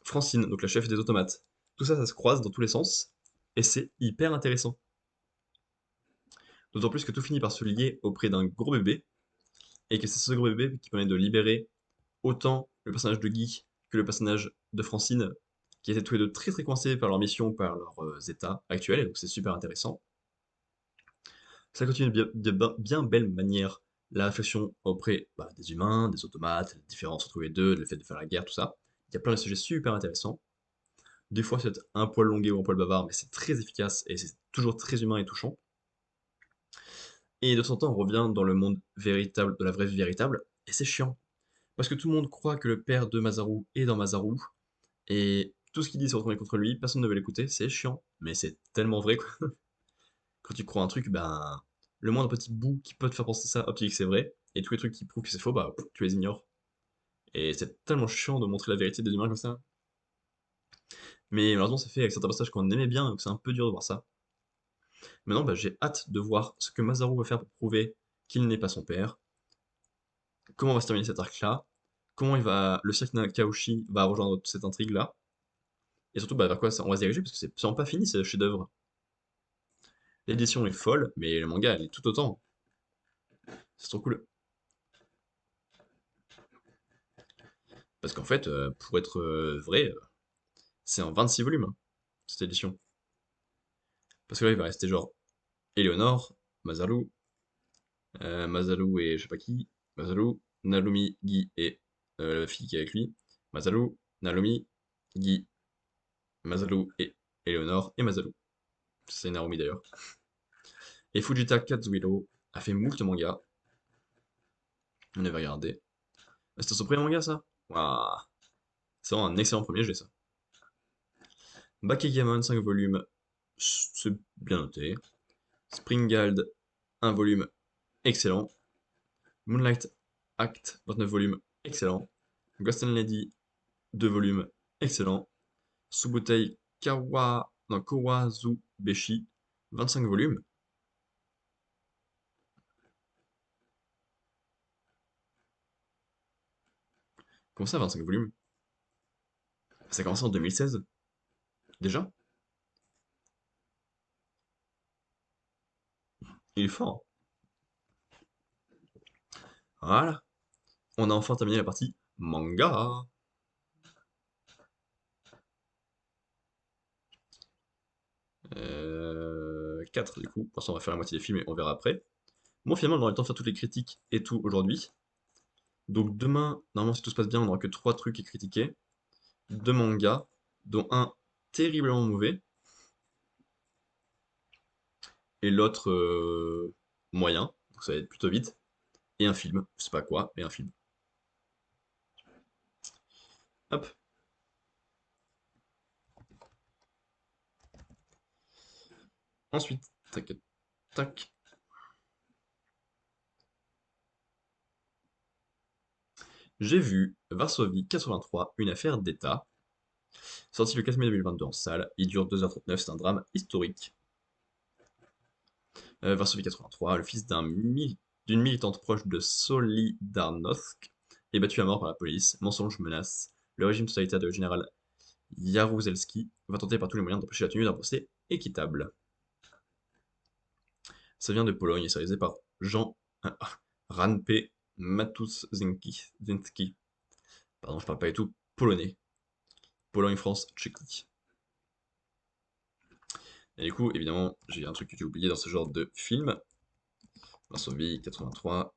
Francine, donc la chef des automates. Tout ça, ça se croise dans tous les sens, et c'est hyper intéressant. D'autant plus que tout finit par se lier auprès d'un gros bébé, et que c'est ce gros bébé qui permet de libérer autant le personnage de Guy que le personnage de Francine, qui étaient tous les deux très très coincés par leur mission, par leurs états actuels, et donc c'est super intéressant. Ça continue de bien belle manière la réflexion auprès bah, des humains, des automates, la différence entre les deux, le fait de faire la guerre, tout ça. Il y a plein de sujets super intéressants. Des fois, c'est un poil longué ou un poil bavard, mais c'est très efficace et c'est toujours très humain et touchant. Et de temps en temps, on revient dans le monde véritable, de la vraie vie véritable, et c'est chiant. Parce que tout le monde croit que le père de Masaru est dans Masaru, et tout ce qu'il dit s'est retourné contre lui, personne ne veut l'écouter, c'est chiant. Mais c'est tellement vrai, quoi. Quand tu crois un truc, ben, le moindre petit bout qui peut te faire penser ça, hop, tu dis que c'est vrai, et tous les trucs qui prouvent que c'est faux, bah, tu les ignores. Et c'est tellement chiant de montrer la vérité des humains comme ça. Mais malheureusement, c'est fait avec certains passages qu'on aimait bien, donc c'est un peu dur de voir ça. Maintenant, bah, j'ai hâte de voir ce que Masaru va faire pour prouver qu'il n'est pas son père, comment va se terminer cet arc-là, comment le cirque Nakaoshi va rejoindre toute cette intrigue-là, et surtout bah, vers quoi on va se diriger, parce que c'est sûrement pas fini ce chef-d'œuvre. L'édition est folle, mais le manga, elle est tout autant. C'est trop cool. Parce qu'en fait, pour être vrai, c'est en 26 volumes, hein, cette édition. Parce que là, il va rester genre Eleonore, Masaru, Masaru et je sais pas qui, Masaru, Narumi, Guy et la fille qui est avec lui, Masaru, Narumi, Guy, Masaru et Eleonore et Masaru. C'est Narumi d'ailleurs. Et Fujita Kazuhiro a fait moult mangas. On avait regardé. C'était son premier manga ça? Waouh. C'est vraiment un excellent premier jet ça. Bakegamon 5 volumes, c'est bien noté. Springald 1 volume, excellent. Moonlight Act 29 volumes, excellent. Ghost and Lady 2 volumes, excellent. Subutai non, Kawazubeshi, 25 volumes. Comment ça, 25 volumes? Ça a commencé en 2016, déjà? Il est fort. Voilà. On a enfin terminé la partie manga. 4 du coup. Pour l'instant, on va faire la moitié des films et on verra après. Moi, finalement, on aura le temps de faire toutes les critiques et tout aujourd'hui. Donc demain, normalement, si tout se passe bien, on n'aura que 3 trucs à critiquer. 2 mangas, dont un terriblement mauvais, et l'autre moyen. Donc ça va être plutôt vite. Et un film. Je sais pas quoi, mais un film. Hop. Ensuite, tac, tac. J'ai vu Varsovie 83, une affaire d'État. Sorti le 4 mai 2022 en salle. Il dure 2h39, c'est un drame historique. Varsovie 83, le fils d'une militante proche de Solidarnosc est battu à mort par la police. Mensonge, menace. Le régime totalitaire de général Jaruzelski va tenter par tous les moyens d'empêcher la tenue d'un procès équitable. Ça vient de Pologne et c'est réalisé par Jean Ranpe Matuszynski. Pardon, je parle pas du tout polonais. Pologne, France, Tchéquie. Et du coup, évidemment, j'ai un truc que j'ai oublié dans ce genre de film. Varsovie 83,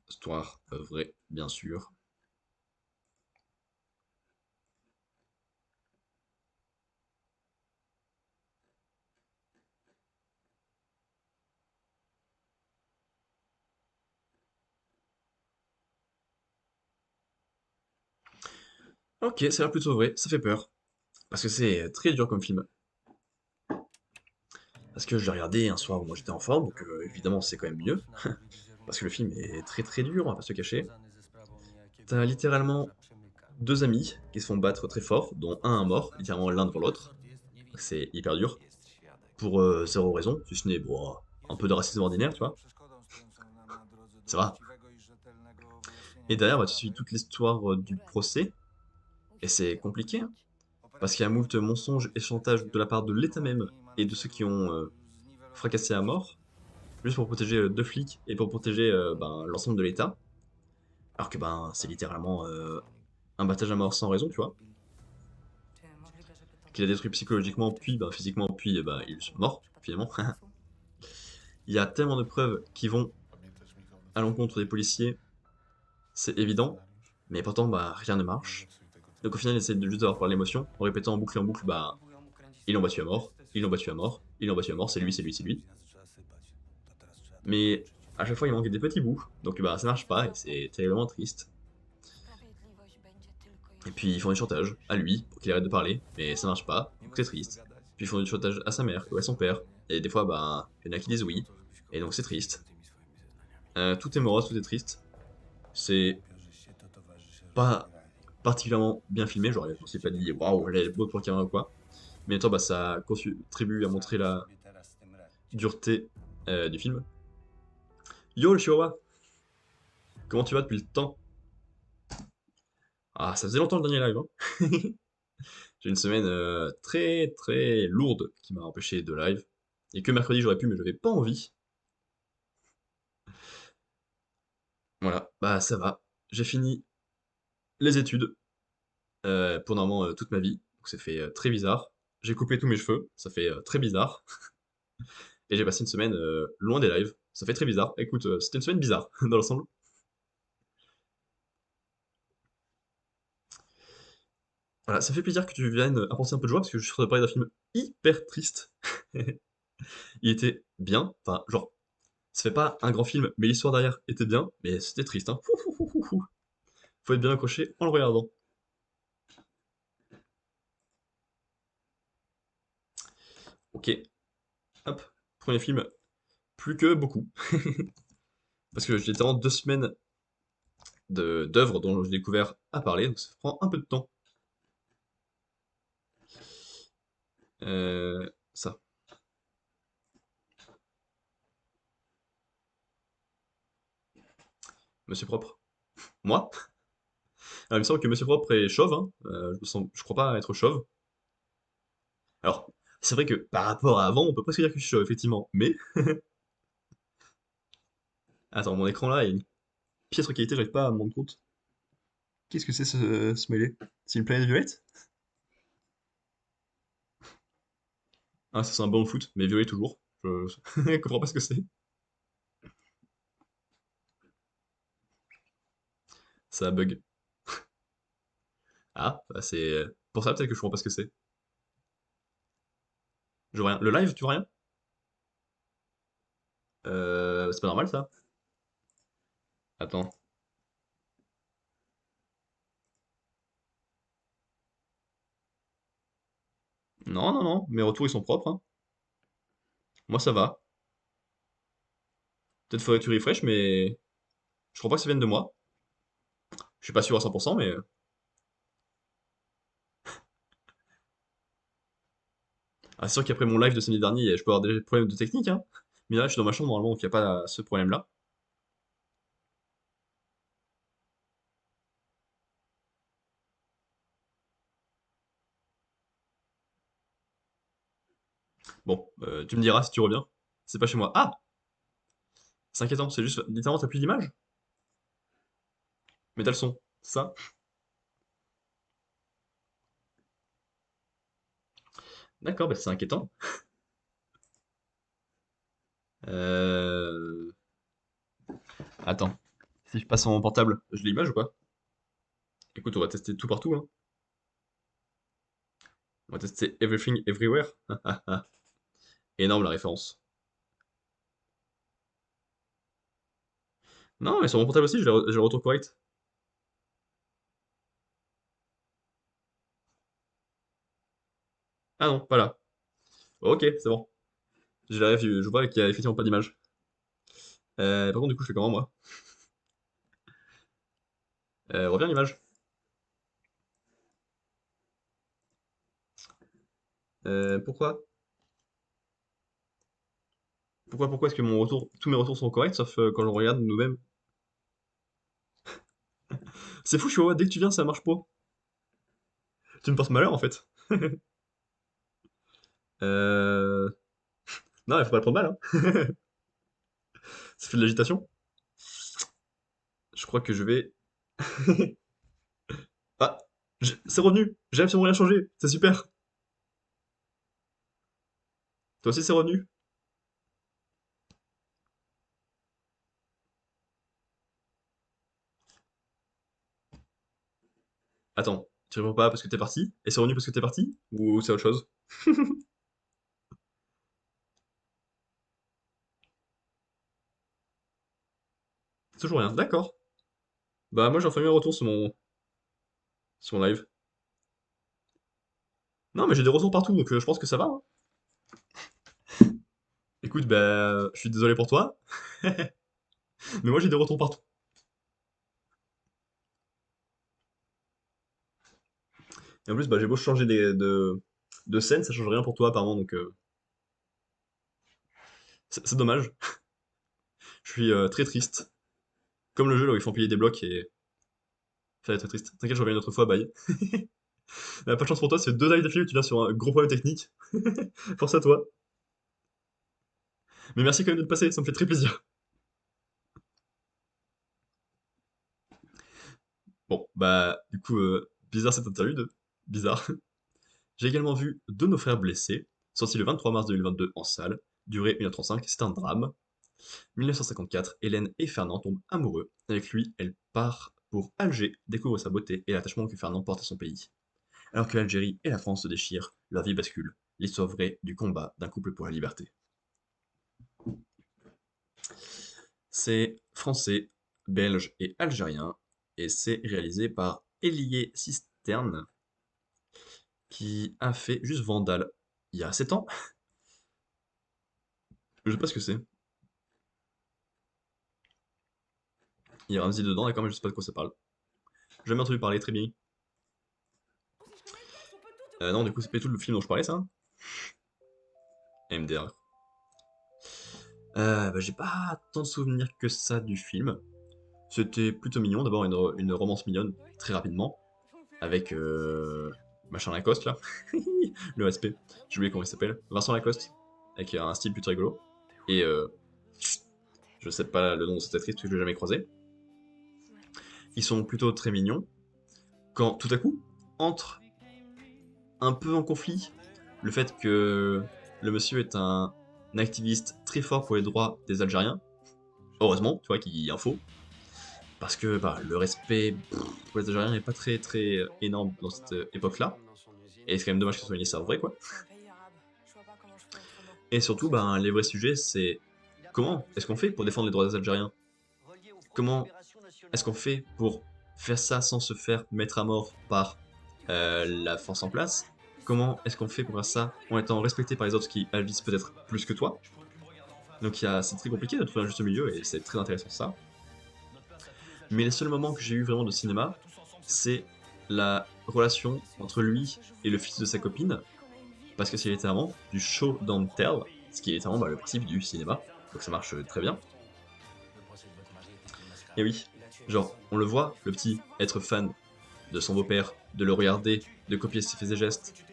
histoire vraie, bien sûr. Ok, ça a l'air plutôt vrai, ça fait peur. Parce que c'est très dur comme film. Parce que je l'ai regardé un soir où moi j'étais en forme, donc évidemment c'est quand même mieux. Parce que le film est très très dur, on va pas se cacher. T'as littéralement deux amis qui se font battre très fort, dont un mort, littéralement l'un devant l'autre. C'est hyper dur. Pour zéro raison, si ce n'est bon, un peu de racisme ordinaire, tu vois. Ça va. Et derrière, bah, tu suis toute l'histoire du procès, et c'est compliqué, hein, parce qu'il y a moult mensonges et chantages de la part de l'État même et de ceux qui ont fracassé à mort, juste pour protéger deux flics et pour protéger ben, l'ensemble de l'État, alors que ben c'est littéralement un battage à mort sans raison, tu vois, qu'il a détruit psychologiquement, puis ben, physiquement, puis ben, il est mort, finalement. Il y a tellement de preuves qui vont à l'encontre des policiers, c'est évident, mais pourtant bah, rien ne marche. Donc au final, il essaie de juste d'avoir par l'émotion, en répétant en boucle et en boucle, bah, ils l'ont battu à mort, ils l'ont battu à mort, ils l'ont battu à mort, c'est lui, c'est lui, c'est lui. Mais à chaque fois, il manque des petits bouts, donc bah ça marche pas, et c'est terriblement triste. Et puis ils font du chantage à lui, pour qu'il arrête de parler, mais ça marche pas, donc c'est triste. Puis ils font du chantage à sa mère, ou à son père, et des fois, bah, il y en a qui disent oui, et donc c'est triste. Tout est morose, tout est triste. C'est pas particulièrement bien filmé, genre je me suis pas dit waouh, elle est beau pour caméra ou quoi. Mais en même temps, bah, ça contribue à montrer la dureté du film. Yo le Chihuahua, comment tu vas depuis le temps? Ah, ça faisait longtemps le dernier live, hein. J'ai une semaine très très lourde qui m'a empêché de live. Et que mercredi j'aurais pu, mais j'avais pas envie. Voilà, bah ça va. J'ai fini les études pour normalement toute ma vie. Donc c'est fait très bizarre. J'ai coupé tous mes cheveux, ça fait très bizarre. Et j'ai passé une semaine loin des lives. Ça fait très bizarre. Écoute, c'était une semaine bizarre dans l'ensemble. Voilà, ça fait plaisir que tu viennes apporter un peu de joie parce que je suis en train de parler d'un film hyper triste. Il était bien, enfin, genre, ça fait pas un grand film, mais l'histoire derrière était bien, mais c'était triste, hein. Fou, fou, fou, fou, fou. Faut être bien accroché en le regardant. Ok, hop, premier film, plus que beaucoup. Parce que j'ai littéralement 2 semaines d'œuvres dont j'ai découvert à parler, donc ça prend un peu de temps. Ça. Monsieur Propre. Moi? Alors, il me semble que Monsieur Propre est chauve, hein. Je crois pas être chauve. Alors, c'est vrai que par rapport à avant, on peut presque dire que je suis chauve, effectivement. Mais, attends, mon écran là, il y a une piètre qualité, j'arrive pas à me rendre compte. Qu'est-ce que c'est ce smiley? C'est une planète violette? Ah, ça c'est un ballon de foot, mais violet toujours. Je comprends pas ce que c'est. Ça bug. Ah, bah c'est pour ça peut-être que je comprends pas ce que c'est. Je vois rien. Le live, tu vois rien? C'est pas normal ça. Attends. Non, non, non. Mes retours ils sont propres, hein. Moi ça va. Peut-être faudrait que tu refresh, mais je crois pas que ça vienne de moi. Je suis pas sûr à 100%, mais ah, c'est sûr qu'après mon live de samedi dernier, je peux avoir des problèmes de technique, hein. Mais là, je suis dans ma chambre normalement, donc il n'y a pas ce problème-là. Bon, tu me diras si tu reviens. C'est pas chez moi. Ah! C'est inquiétant, c'est juste littéralement t'as plus d'image? Mais t'as le son. Ça? D'accord, bah c'est inquiétant. Euh... Attends. Si je passe sur mon portable, je l'image ou pas? Écoute, on va tester tout partout, hein. On va tester Everything Everywhere. Énorme la référence. Non, mais sur mon portable aussi, j'ai le retour correct. Ah non, pas là. Ok, c'est bon. Je vois qu'il y a effectivement pas d'image. Par contre, du coup, je fais comment, moi? Reviens l'image. Pourquoi? Pourquoi est-ce que tous mes retours sont corrects, sauf quand je regarde nous-mêmes? C'est fou, je vois, dès que tu viens, ça marche pas. Tu me portes malheur, en fait. Euh... Non, il faut pas le prendre mal, hein. Ça fait de l'agitation. Je crois que je vais... Ah! C'est revenu! J'ai absolument rien changé! C'est super! Toi aussi, c'est revenu? Attends, tu réponds pas parce que t'es parti? Et c'est revenu parce que t'es parti? Ou c'est autre chose? Toujours rien, d'accord. Bah moi j'ai enfin eu un retour sur mon live. Non mais j'ai des retours partout donc je pense que ça va, hein. Écoute, bah je suis désolé pour toi, mais moi j'ai des retours partout. Et en plus bah j'ai beau changer de scène, ça change rien pour toi apparemment donc c'est dommage. Je suis très triste. Comme le jeu là où ils font payer des blocs et ça va être très triste. T'inquiète, je reviens une autre fois, bye. Pas de chance pour toi, c'est deux lives d'affilée où tu viens sur un gros problème technique. Force à toi. Mais merci quand même de te passer, ça me fait très plaisir. Bon, bah du coup, bizarre cette interlude. Bizarre. J'ai également vu Deux de nos frères blessés, sorti le 23 mars 2022 en salle, durée 1h35, c'est un drame. 1954, Hélène et Fernand tombent amoureux. Avec lui, elle part pour Alger, découvre sa beauté et l'attachement que Fernand porte à son pays. Alors que l'Algérie et la France se déchirent, leur vie bascule. L'histoire vraie du combat d'un couple pour la liberté. C'est français, belge et algérien, et c'est réalisé par Elie Cisterne, qui a fait juste Vandal il y a 7 ans. Je sais pas ce que c'est. Il y a Ramsey dedans, d'accord, mais je sais pas de quoi ça parle. J'ai jamais entendu parler, très bien. Non, du coup, c'est pas du tout le film dont je parlais, ça. MDR. J'ai pas tant de souvenirs que ça du film. C'était plutôt mignon. D'abord, une romance mignonne, très rapidement, avec machin Lacoste, là. Le respect. J'ai oublié comment il s'appelle. Vincent Lacoste, avec un style plutôt rigolo. Et je sais pas le nom de cette actrice parce que je l'ai jamais croisé. Ils sont plutôt très mignons. Quand tout à coup, entre un peu en conflit le fait que le monsieur est un activiste très fort pour les droits des Algériens. Heureusement, tu vois, qu'il y a info. Parce que bah, le respect pour les Algériens n'est pas très très énorme dans cette époque-là. Et c'est quand même dommage que ce soit une histoire vraie, quoi. Et surtout, ben, les vrais sujets, c'est comment est-ce qu'on fait pour défendre les droits des Algériens? Comment est-ce qu'on fait pour faire ça sans se faire mettre à mort par la force en place? Comment est-ce qu'on fait pour faire ça en étant respecté par les autres qui agissent peut-être plus que toi? Donc c'est très compliqué de trouver un juste milieu et c'est très intéressant ça. Mais les seuls moments que j'ai eu vraiment de cinéma, c'est la relation entre lui et le fils de sa copine, parce que c'est littéralement du show don't tell, ce qui est littéralement bah, le principe du cinéma, donc ça marche très bien. Et oui, genre, on le voit, le petit, être fan de son beau-père, de le regarder, de copier ses faits et gestes,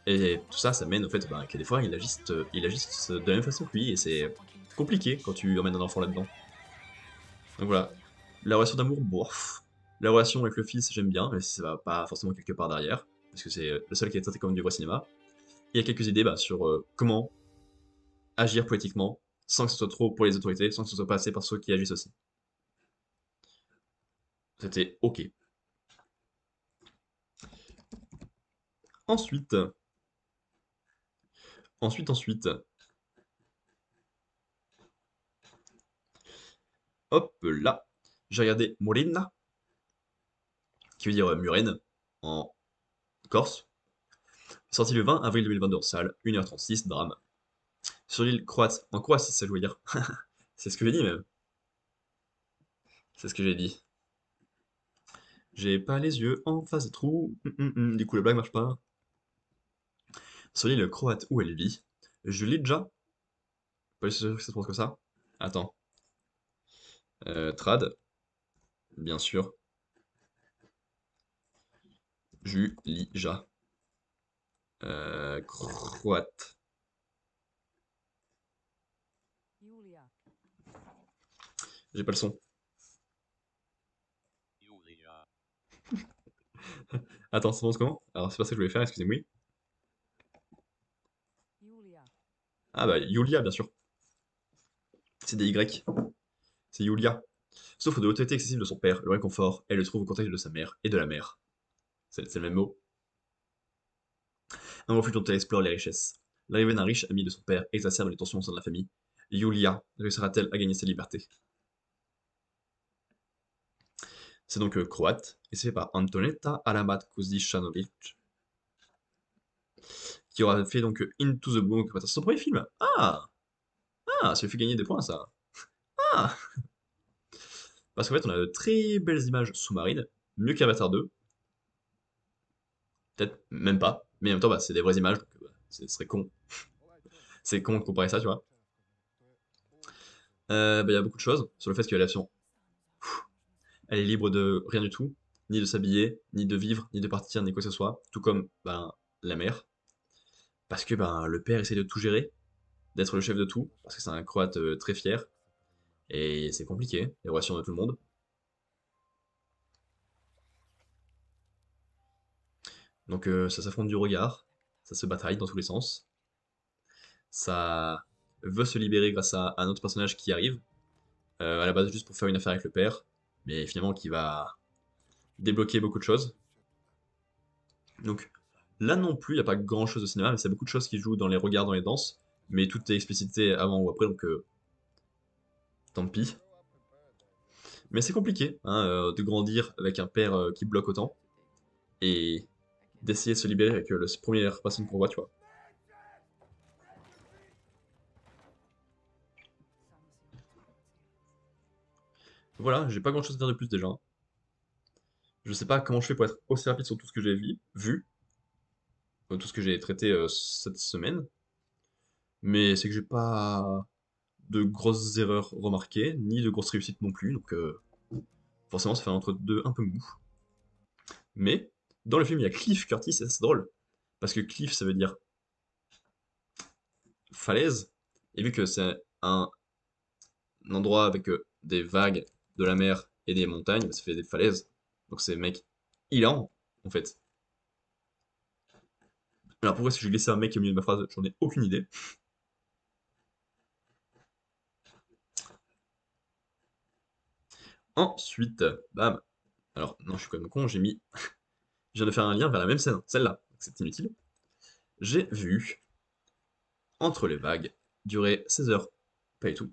et tout ça, ça mène au fait bah, que des fois, il agisse de la même façon que lui, et c'est compliqué quand tu emmènes un enfant là-dedans. Donc voilà, la relation d'amour, bof. La relation avec le fils, j'aime bien, mais ça va pas forcément quelque part derrière, parce que c'est le seul qui est traité comme du vrai cinéma. Il y a quelques idées bah, sur comment agir politiquement, sans que ce soit trop pour les autorités, sans que ce soit pas assez par ceux qui agissent aussi. C'était ok. Ensuite, ensuite, hop là, j'ai regardé Morena, qui veut dire Murène, en Corse, sorti le 20 avril 2022 en salle, 1h36, drame. Sur l'île croate, en Croatie, ça je voulais dire. C'est ce que j'ai dit même. C'est ce que j'ai dit. J'ai pas les yeux en face des trous. Du coup, la blague marche pas. Sur l'île croate où elle vit, Julija, pas sûr que ça se prononce comme ça. Attends. Trad, bien sûr. Julija. Croate. J'ai pas le son. Attends, ça prononce comment? Alors, c'est pas ça que je voulais faire, excusez-moi. Ah bah, Yulia, bien sûr. C'est des Y. C'est Yulia. Sauf de l'autorité excessive de son père, le réconfort, elle le trouve au contact de sa mère et de la mère. C'est le même mot. Un refuge dont elle explore les richesses. L'arrivée d'un riche ami de son père exacerbe les tensions au sein de la famille. Yulia réussira-t-elle à gagner sa liberté? C'est donc croate, et c'est fait par Antoneta Alamat Kuzicanovic, qui aura fait donc Into the Blue, c'est son premier film. Ah! Ah, ça lui fait gagner des points, ça. Ah! Parce qu'en fait, on a de très belles images sous-marines, mieux qu'Avatar 2. Peut-être même pas, mais en même temps, bah, c'est des vraies images, donc ce serait con. C'est con de comparer ça, tu vois. Il y a beaucoup de choses sur le fait que l'aviation, elle est libre de rien du tout, ni de s'habiller, ni de vivre, ni de partir, ni quoi que ce soit, tout comme ben, la mère. Parce que ben, le père essaie de tout gérer, d'être le chef de tout, parce que c'est un croate très fier, et c'est compliqué, les relations de tout le monde. Donc ça s'affronte du regard, ça se bataille dans tous les sens, ça veut se libérer grâce à un autre personnage qui arrive, à la base juste pour faire une affaire avec le père, mais finalement qui va débloquer beaucoup de choses. Donc là non plus, il n'y a pas grand chose de cinéma, mais c'est beaucoup de choses qui jouent dans les regards, dans les danses, mais tout est explicité avant ou après, donc tant pis. Mais c'est compliqué hein, de grandir avec un père qui bloque autant, et d'essayer de se libérer avec la première personne qu'on voit, tu vois. Voilà, j'ai pas grand chose à dire de plus déjà. Je sais pas comment je fais pour être aussi rapide sur tout ce que j'ai vu, tout ce que j'ai traité cette semaine. Mais c'est que j'ai pas de grosses erreurs remarquées, ni de grosses réussites non plus, donc forcément ça fait un entre-deux un peu mou. Mais dans le film, il y a Cliff Curtis, et ça, c'est drôle. Parce que Cliff, ça veut dire falaise, et vu que c'est un endroit avec des vagues de la mer et des montagnes, bah, ça fait des falaises. Donc c'est mec hilarant, en fait. Alors pourquoi est-ce que j'ai glissé un mec au milieu de ma phrase? J'en ai aucune idée. Ensuite, bam. Alors, non, je suis quand même con, j'ai mis. Je viens de faire un lien vers la même scène, celle-là. C'est inutile. J'ai vu Entre les vagues, durer 16 heures. Pas du tout.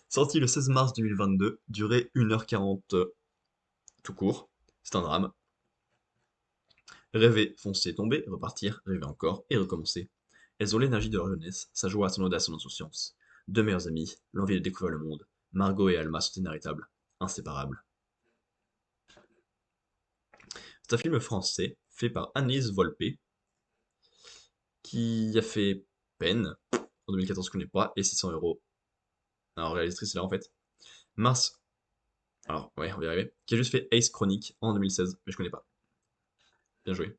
Sorti le 16 mars 2022, durée 1h40 tout court. C'est un drame. Rêver, foncer, tomber, repartir, rêver encore et recommencer. Elles ont l'énergie de leur jeunesse, sa joie, son audace, son insouciance. Deux meilleures amies, l'envie de découvrir le monde. Margot et Alma sont inarrêtables, inséparables. C'est un film français fait par Annelise Volpe, qui a fait Peine en 2014, je connais pas, et 600 €. Alors, réalisatrice, c'est là en fait. Mars, alors ouais, on va y arriver. Qui a juste fait Ace Chronic en 2016, mais je connais pas. Bien joué.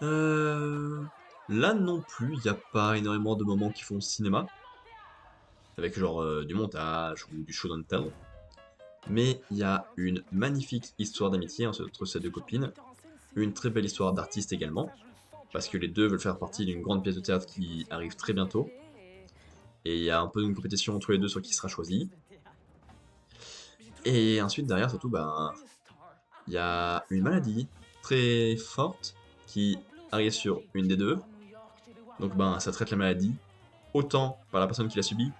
Euh... Là non plus, il n'y a pas énormément de moments qui font cinéma, avec genre du montage ou du show don't tell. Mais il y a une magnifique histoire d'amitié entre ces deux copines, une très belle histoire d'artiste également, parce que les deux veulent faire partie d'une grande pièce de théâtre qui arrive très bientôt, et il y a un peu une compétition entre les deux sur qui sera choisi. Et ensuite derrière surtout, ben, il y a une maladie très forte qui arrive sur une des deux, donc ben ça traite la maladie, autant par la personne qui l'a subie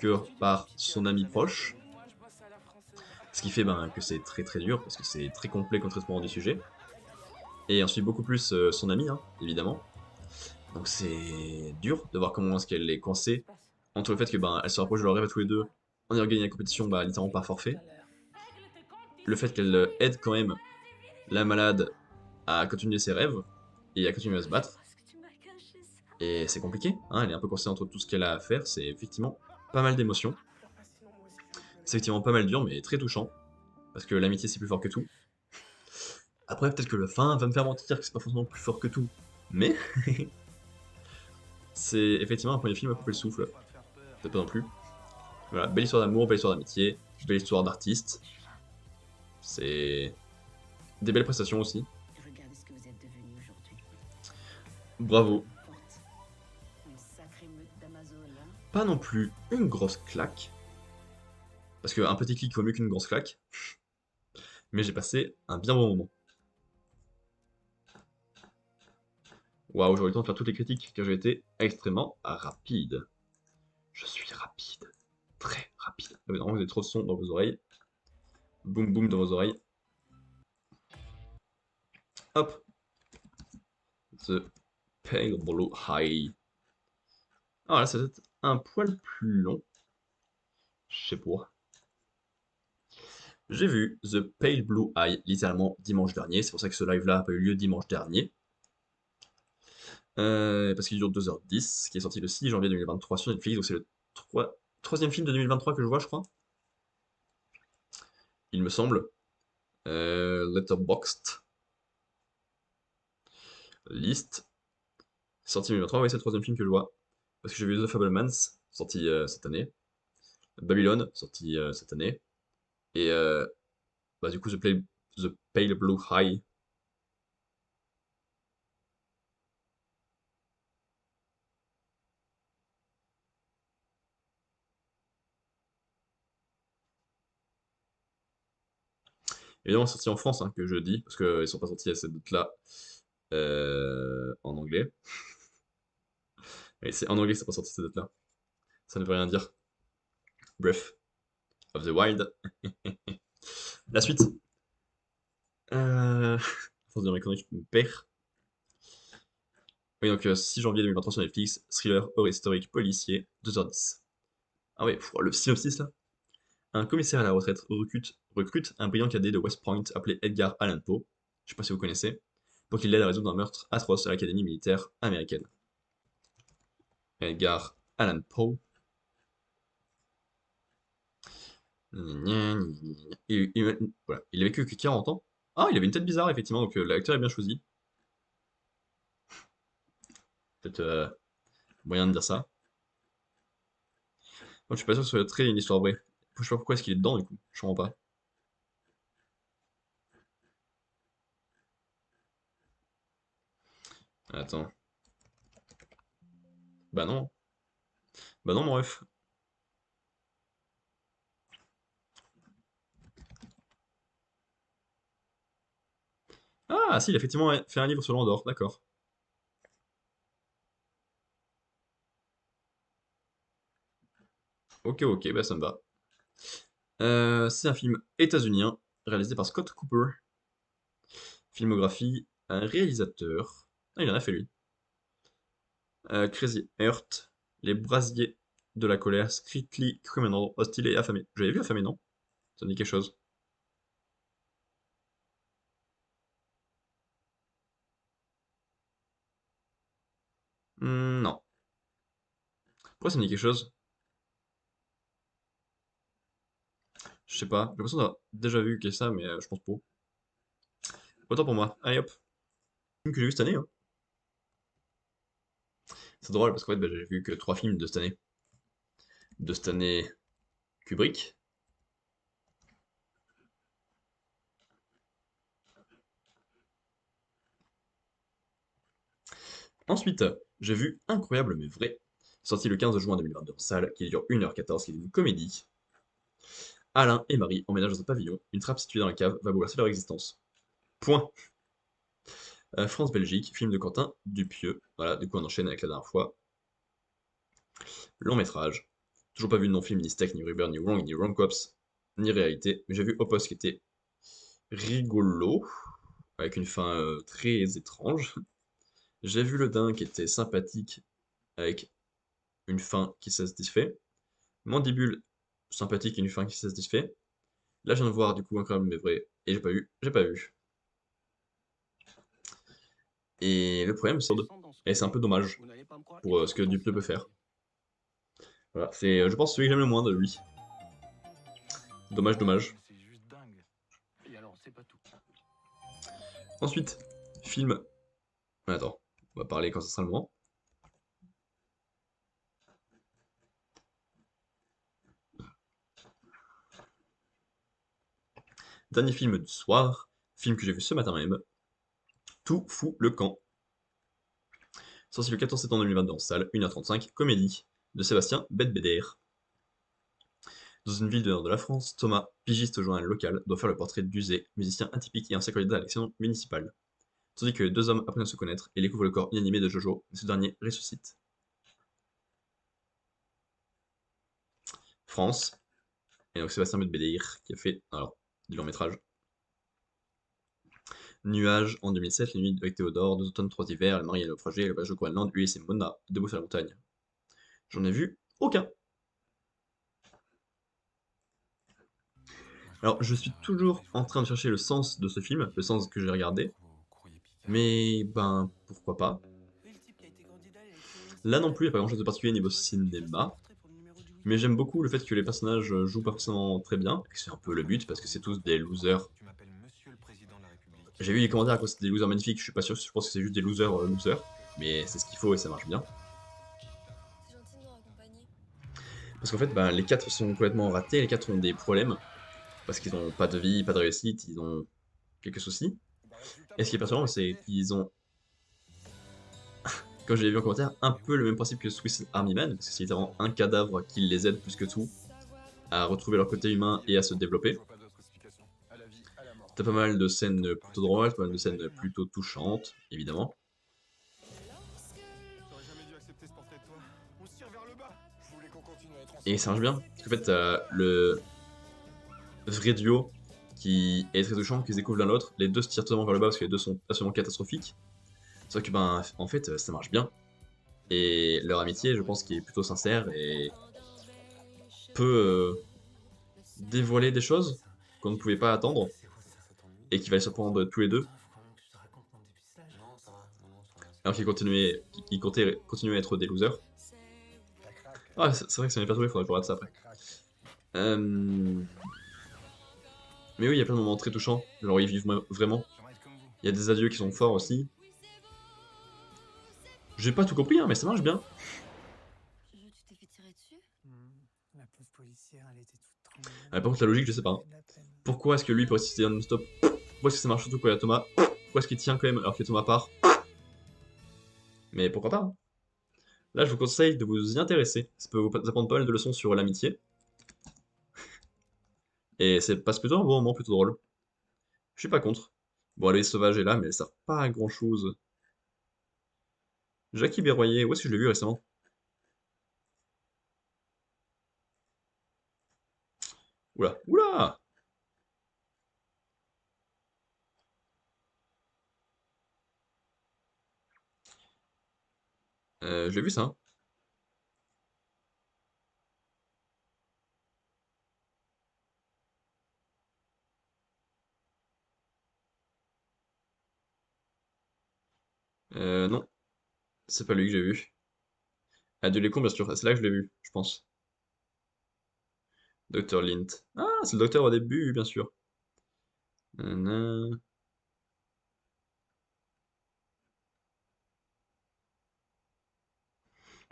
que par son ami proche, ce qui fait ben, que c'est très très dur, parce que c'est très complet comme traitement du sujet. Et ensuite beaucoup plus son ami, hein, évidemment. Donc c'est dur de voir comment est-ce qu'elle est coincée entre le fait que ben elle se rapproche de leur rêve à tous les deux en ayant gagné la compétition bah littéralement par forfait, le fait qu'elle aide quand même la malade à continuer ses rêves et à continuer à se battre. Et c'est compliqué, hein, elle est un peu coincée entre tout ce qu'elle a à faire, c'est effectivement pas mal d'émotions. C'est effectivement pas mal dur mais très touchant, parce que l'amitié c'est plus fort que tout. Après peut-être que le fin va me faire mentir que c'est pas forcément plus fort que tout, mais c'est effectivement un premier film à couper le souffle, peut-être pas non plus. Voilà, belle histoire d'amour, belle histoire d'amitié, belle histoire d'artiste. C'est des belles prestations aussi. Regardez ce que vous êtes devenu aujourd'hui. Bravo. Une sacrée meute d'Amazones, hein. Pas non plus une grosse claque. Parce qu'un petit clic vaut mieux qu'une grosse claque. Mais j'ai passé un bien bon moment. Waouh, j'aurais eu le temps de faire toutes les critiques car j'ai été extrêmement rapide. Je suis rapide. Très rapide. Ah oui, normalement, vous avez trop de son dans vos oreilles. Boum boum dans vos oreilles. Hop. The Pale Blue High. Ah là, ça va être un poil plus long. Je sais pas. J'ai vu The Pale Blue Eye littéralement dimanche dernier. C'est pour ça que ce live-là n'a pas eu lieu dimanche dernier. Parce qu'il dure 2h10, qui est sorti le 6 janvier 2023 sur Netflix. Donc c'est le troisième film de 2023 que je vois, je crois. Il me semble. Letterboxd. List. Sorti 2023, oui, c'est le troisième film que je vois. Parce que j'ai vu The Fablemans, sorti cette année. Babylon, sorti cette année. Et bah, du coup, The Pale Blue High. Évidemment, sorti en France, hein, que je dis, parce qu'ils sont pas sortis à cette date-là en anglais. Et c'est en anglais que c'est pas sorti cette date-là. Ça ne veut rien dire. Breath of the Wild. La suite. Force de mes conneries, je me perds. Oui, donc 6 janvier 2023 sur Netflix, thriller horror historique policier, 2h10. Ah oui, le synopsis là. Un commissaire à la retraite recrute un brillant cadet de West Point appelé Edgar Allan Poe, je sais pas si vous connaissez, pour qu'il l'aide à résoudre un meurtre atroce à l'académie militaire américaine. Edgar Allan Poe. Voilà. Il a vécu que 40 ans. Ah, il avait une tête bizarre, effectivement, donc l'acteur est bien choisi. Peut-être moyen de dire ça. Moi, je suis pas sûr que ce soit très une histoire vraie. Je sais pas pourquoi est-ce qu'il est dedans, du coup. Je comprends pas. Attends. Bah non. Bah non, mon ref. Ah, si, il a effectivement fait un livre sur l'Andorre, d'accord. Ok, ok, bah ça me va. C'est un film états-unien, réalisé par Scott Cooper. Filmographie, un réalisateur. Ah, il en a fait lui. Crazy Earth, Les Brasiers de la colère, Strictly Criminal, Hostile et Affamé. J'avais vu Affamé, non? Ça me dit quelque chose. Non. Pourquoi ça me dit quelque chose? Je sais pas. J'ai l'impression d'avoir déjà vu que ça, mais je pense pas. Autant pour moi. Allez hop. Film que j'ai vu cette année, hein. C'est drôle parce qu'en fait, bah, j'ai vu que 3 films de cette année. De cette année, Kubrick. Ensuite, j'ai vu Incroyable mais vrai, sorti le 15 juin 2022 en salle, qui dure 1h14, qui est une comédie. Alain et Marie emménagent dans un pavillon, une trappe située dans la cave va bouleverser leur existence. Point. France-Belgique, film de Quentin Dupieux. Voilà, du coup on enchaîne avec la dernière fois. Long métrage. Toujours pas vu de non-film, ni steak, ni rubber, ni wrong, ni wrong cops, ni réalité. Mais j'ai vu Opus qui était rigolo, avec une fin très étrange. J'ai vu Le Dain qui était sympathique, avec une fin qui se satisfait. Mandibule, sympathique et une fin qui se satisfait. Là, je viens de voir du coup Incroyable mais vrai, et j'ai pas vu. Et le problème, c'est et c'est un peu dommage pour ce que Dupieux peut faire. Voilà, c'est, je pense, celui que j'aime le moins de lui. Dommage, dommage. Ensuite, film. Attends, on va parler quand ça sera le moment. Dernier film du soir, film que j'ai vu ce matin même. Tout fout le camp. Sorti le 14 septembre 2022 en salle, 1h35, comédie de Sébastien Bedbeder. Dans une ville du nord de la France, Thomas, pigiste au journal local, doit faire le portrait d'Uzé, musicien atypique et ancien candidat à l'élection municipale. Tandis que les deux hommes apprennent à se connaître et découvrent le corps inanimé de Jojo, mais ce dernier ressuscite. France, et donc Sébastien Bedbeder qui a fait alors, du long métrage. Nuages en 2007, Les Nuits avec Théodore, Deux automnes, trois hivers, Le mari et le naufragé, Le voyage au Groenland, Ulysse et Mona, Debout sur la montagne. J'en ai vu aucun. Alors, je suis toujours en train de chercher le sens de ce film, le sens que j'ai regardé, mais ben, pourquoi pas. Là non plus, il n'y a pas grand chose de particulier niveau cinéma, mais j'aime beaucoup le fait que les personnages jouent pas forcément très bien, et c'est un peu le but, parce que c'est tous des losers. J'ai vu les commentaires à cause c'est des losers magnifiques, je suis pas sûr, je pense que c'est juste des losers losers, mais c'est ce qu'il faut et ça marche bien. Parce qu'en fait, ben, les quatre sont complètement ratés, les quatre ont des problèmes, parce qu'ils ont pas de vie, pas de réussite, ils ont quelques soucis. Et ce qui est perturbant, c'est qu'ils ont, comme je l'ai vu en commentaire, un peu le même principe que Swiss Army Man, parce que c'est littéralement un cadavre qui les aide plus que tout à retrouver leur côté humain et à se développer. T'as pas mal de scènes plutôt drôles, pas mal de scènes plutôt touchantes, évidemment. Et ça marche bien, parce qu'en fait, t'as le vrai duo qui est très touchant, qui se découvre l'un l'autre. Les deux se tirent totalement vers le bas parce que les deux sont absolument catastrophiques. Sauf que, ben, en fait, ça marche bien. Et leur amitié, je pense, qui est plutôt sincère et peut dévoiler des choses. qu'on ne pouvait pas attendre et qu'il fallait se prendre tous les deux. Alors qu'ils continuaient, ils comptaient continuer à être des losers. Ah, c'est vrai que ça m'est perturbé, faudrait que je regarde ça après. Mais oui, il y a plein de moments très touchants, genre ils vivent vraiment. Il y a des adieux qui sont forts aussi. J'ai pas tout compris, hein, mais ça marche bien. Tu t'es fait tirer dessus? La pauvre policière, elle était toute tremblante. Ah, par contre, la logique, je sais pas. Hein. De la peine. Pourquoi est-ce que lui peut résister non-stop? Pourquoi est-ce que ça marche surtout quand il y a Thomas? Pourquoi est-ce qu'il tient quand même alors que Thomas part? Mais pourquoi pas, hein. Là, je vous conseille de vous y intéresser. Ça peut vous apprendre pas mal de leçons sur l'amitié. Et c'est passe plutôt un bon moment, plutôt drôle. Je suis pas contre. Bon, Aloïs Sauvage est là, mais elle sert pas à grand chose. Jackie Berroyer, où est-ce que je l'ai vu récemment? Oula, oula! Je l'ai vu ça. Hein. Non, c'est pas lui que j'ai vu. Adieu les cons, bien sûr, c'est là que je l'ai vu, je pense. Docteur Lint. Ah, c'est le docteur au début, bien sûr. Nanana.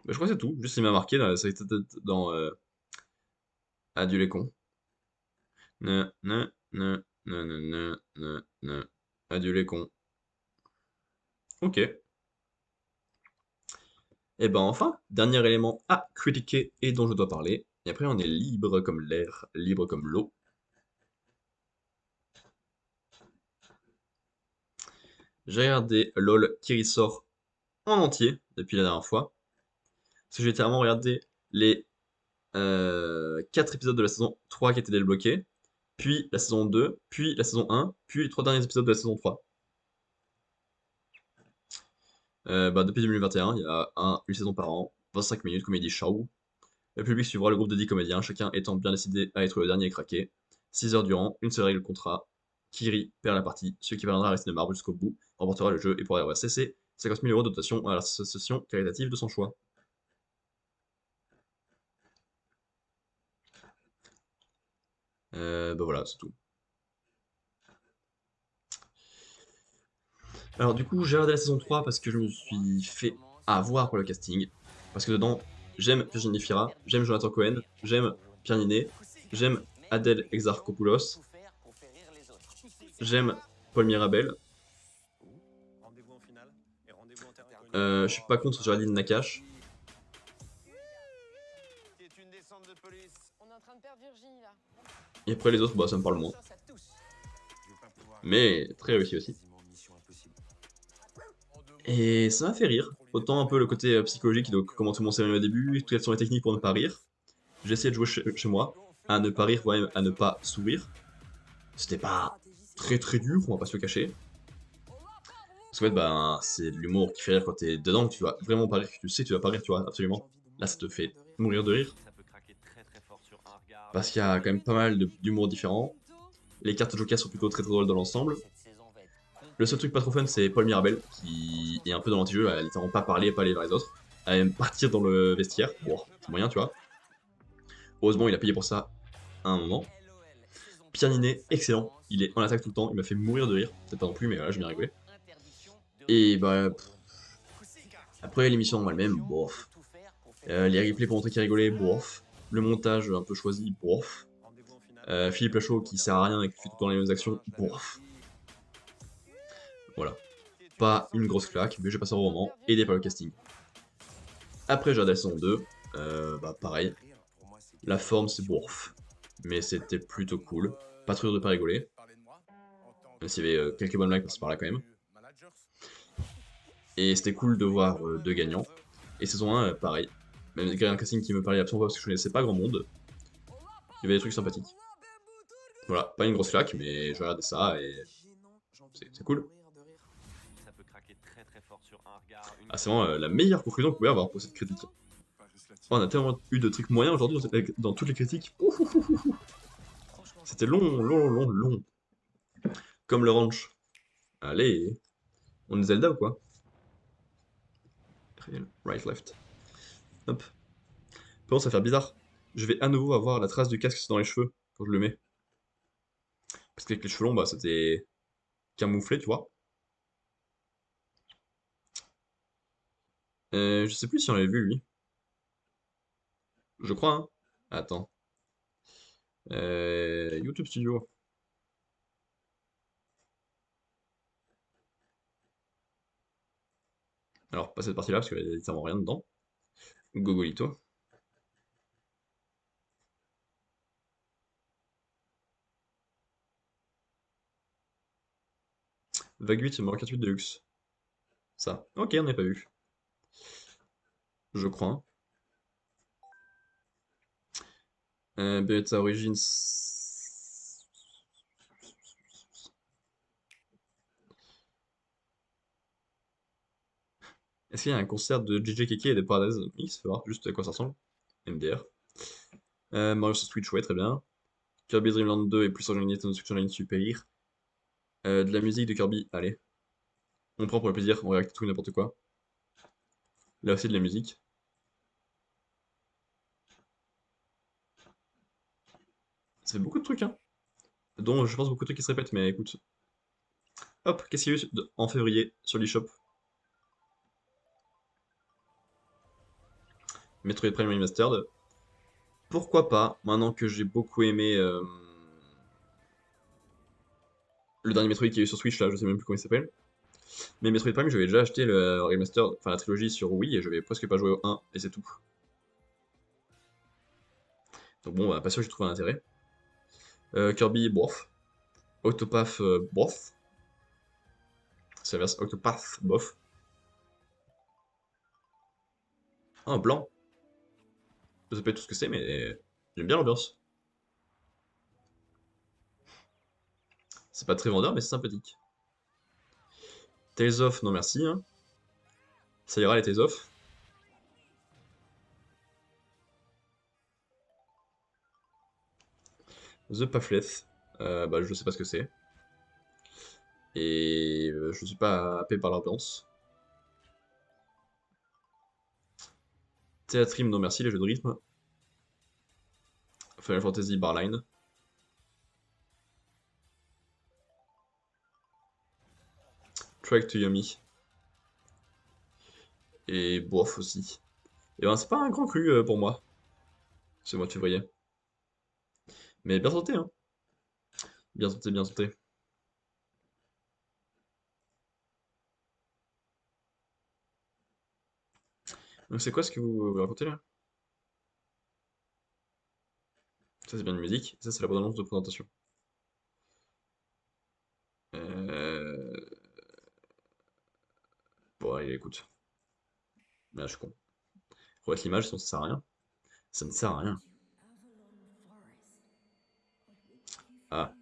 Bah, je crois que c'est tout. Juste, il m'a marqué dans, dans Adieu les cons. Ne, ne, ne, ne, ne, ne, ne, ne. Adieu les cons. Ok. Et ben enfin, dernier élément à critiquer et dont je dois parler. Et après, on est libre comme l'air, libre comme l'eau. J'ai regardé LOL qui ressort en entier depuis la dernière fois. Parce que j'ai littéralement regardé les 4 épisodes de la saison 3 qui étaient débloqués, puis la saison 2, puis la saison 1, puis les 3 derniers épisodes de la saison 3. Bah, depuis 2021, il y a une saison par an, 25 minutes, comédie show. Le public suivra le groupe de 10 comédiens, chacun étant bien décidé à être le dernier craqué. 6 heures durant, une seule règle de contrat. Kiri perd la partie, celui qui parviendra à rester de marbre jusqu'au bout remportera le jeu et pourra avoir cessé 50 000 € de dotation à l'association caritative de son choix. Bah voilà, c'est tout. Alors du coup, j'ai regardé la saison 3 parce que je me suis fait avoir pour le casting. Parce que dedans, j'aime Virginie Fira, j'aime Jonathan Cohen, j'aime Pierre Ninet, j'aime Adèle Exarchopoulos, j'aime Paul Mirabel. Je suis pas contre Géraldine Nakache. On est en train de perdre Virginie là. Et après les autres, bah ça me parle moins. Mais très réussi aussi. Et ça m'a fait rire. Autant un peu le côté psychologique, donc comment tout le monde s'est réuni au début, quelles sont les techniques pour ne pas rire. J'ai essayé de jouer chez moi, à ne pas rire, voire même à ne pas sourire. C'était pas très dur, on va pas se le cacher. Parce qu'en fait, ben, c'est de l'humour qui fait rire quand t'es dedans, que tu vas vraiment pas rire, que tu sais que tu vas pas rire, tu vois, absolument. Là, ça te fait mourir de rire. Parce qu'il y a quand même pas mal d'humour différents. Les cartes Joker sont plutôt très drôles dans l'ensemble. Le seul truc pas trop fun, c'est Paul Mirabel, qui est un peu dans l'anti-jeu, à littéralement pas parler, pas aller vers les autres, à même partir dans le vestiaire. Bon, c'est moyen, tu vois. Heureusement, il a payé pour ça à un moment. Pierre Ninet, excellent. Il est en attaque tout le temps, il m'a fait mourir de rire. Peut-être pas non plus, mais voilà, j'ai bien rigolé. Et bah. Après, l'émission en elle-même, bof. Les replays pour montrer qu'il rigolait, bof. Le montage un peu choisi, bof. Philippe Lachaud qui sert à rien et qui fait tout le temps les mêmes actions, bof. Voilà. Pas une grosse claque, mais j'ai passé un bon moment, aidé par le casting. Après, j'ai regardé la saison 2, bah pareil. La forme, c'est bof. Mais c'était plutôt cool. Pas trop dur de pas rigoler. Même s'il y avait quelques bonnes blagues par-ci par-là quand même. Et c'était cool de voir deux gagnants. Et saison 1, pareil. Même malgré un casting qui me parlait absolument pas parce que je connaissais pas grand monde. Il y avait des trucs sympathiques. Voilà, pas une grosse claque, mais je regardais ça et c'est cool. Ah, c'est vraiment la meilleure conclusion que vous pouvez avoir pour cette critique. Oh, on a tellement eu de trucs moyens aujourd'hui dans toutes les critiques. C'était long, long, long, long. Comme le ranch. Allez, on est Zelda ou quoi? Right, left. Hop. Par contre, ça va faire bizarre. Je vais à nouveau avoir la trace du casque dans les cheveux quand je le mets. Parce qu'avec les cheveux longs, bah c'était camouflé, tu vois. Je sais plus si on l'avait vu, lui. Je crois, hein. Attends. YouTube Studio. Alors, pas cette partie-là, parce qu'il y a littéralement rien dedans. Gogolito. Vague 8, Mario Kart 8 Deluxe. Ça. Ok, on n'a pas vu. Je crois, hein. Beta Origins. Est-ce qu'il y a un concert de JJ Keke et des Paradise Mix? Faut voir juste à quoi ça ressemble. MDR. Mario sur Switch, ouais, très bien. Kirby Dream Land 2 et plus original Nintendo Switch Online Super. De la musique de Kirby, allez. On prend pour le plaisir, on regarde tout et n'importe quoi. Là aussi de la musique. Ça fait beaucoup de trucs, hein. Dont je pense beaucoup de trucs qui se répètent, mais écoute. Hop, qu'est-ce qu'il y a eu en février sur l'eShop? Metroid Prime Remastered. Pourquoi pas, maintenant que j'ai beaucoup aimé le dernier Metroid qu'il y a eu sur Switch, là, je sais même plus comment il s'appelle. Mais Metroid Prime, j'avais déjà acheté le remaster, enfin la trilogie sur Wii, et j'avais presque pas joué au 1, et c'est tout. Donc bon, bah, pas sûr que j'ai trouvé un intérêt. Kirby, bof. Octopath, bof. C'est l'inverse, Octopath, bof. Ah, un blanc. Je sais pas tout ce que c'est, mais j'aime bien l'ambiance. C'est pas très vendeur, mais c'est sympathique. Tales of, non merci, hein. Ça ira les Tales of. The Pathless, bah je sais pas ce que c'est. Et je suis pas happé par l'ambiance. Théâtrim, non merci, les jeux de rythme. Final Fantasy Barline. Track to Yomi. Et bof aussi. Et ben c'est pas un grand cru pour moi, ce mois de février. Mais bien tenté, hein. Bien tenté, bien tenté. Donc c'est quoi ce que vous racontez là? Ça c'est bien une musique, ça c'est la bande-annonce de présentation. Euh... Bon, allez, écoute. Là, je suis con. Remettre l'image, sinon ça sert à rien. Ça ne sert à rien. Ah,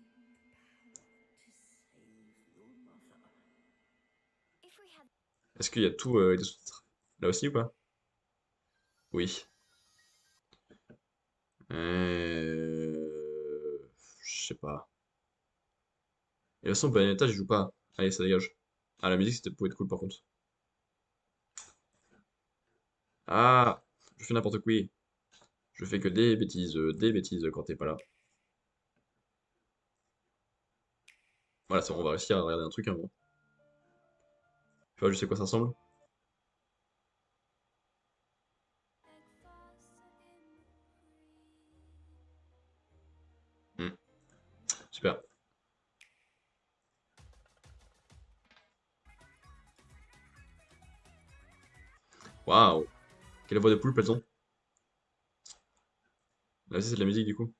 est-ce qu'il y a tout avec des sous-titres? Là aussi ou pas? Oui. Je sais pas. Et de toute façon, Bayonetta, j'y joue pas. Allez, ça dégage. Ah, la musique, c'était pour être cool par contre. Ah, je fais n'importe quoi. Je fais que des bêtises quand t'es pas là. Voilà, c'est bon, on va réussir à regarder un truc un moment. Tu vois, je sais quoi ça ressemble. Hmm, super. Waouh! Quelle voix de poulpe elles ont. Là aussi, c'est de la musique du coup.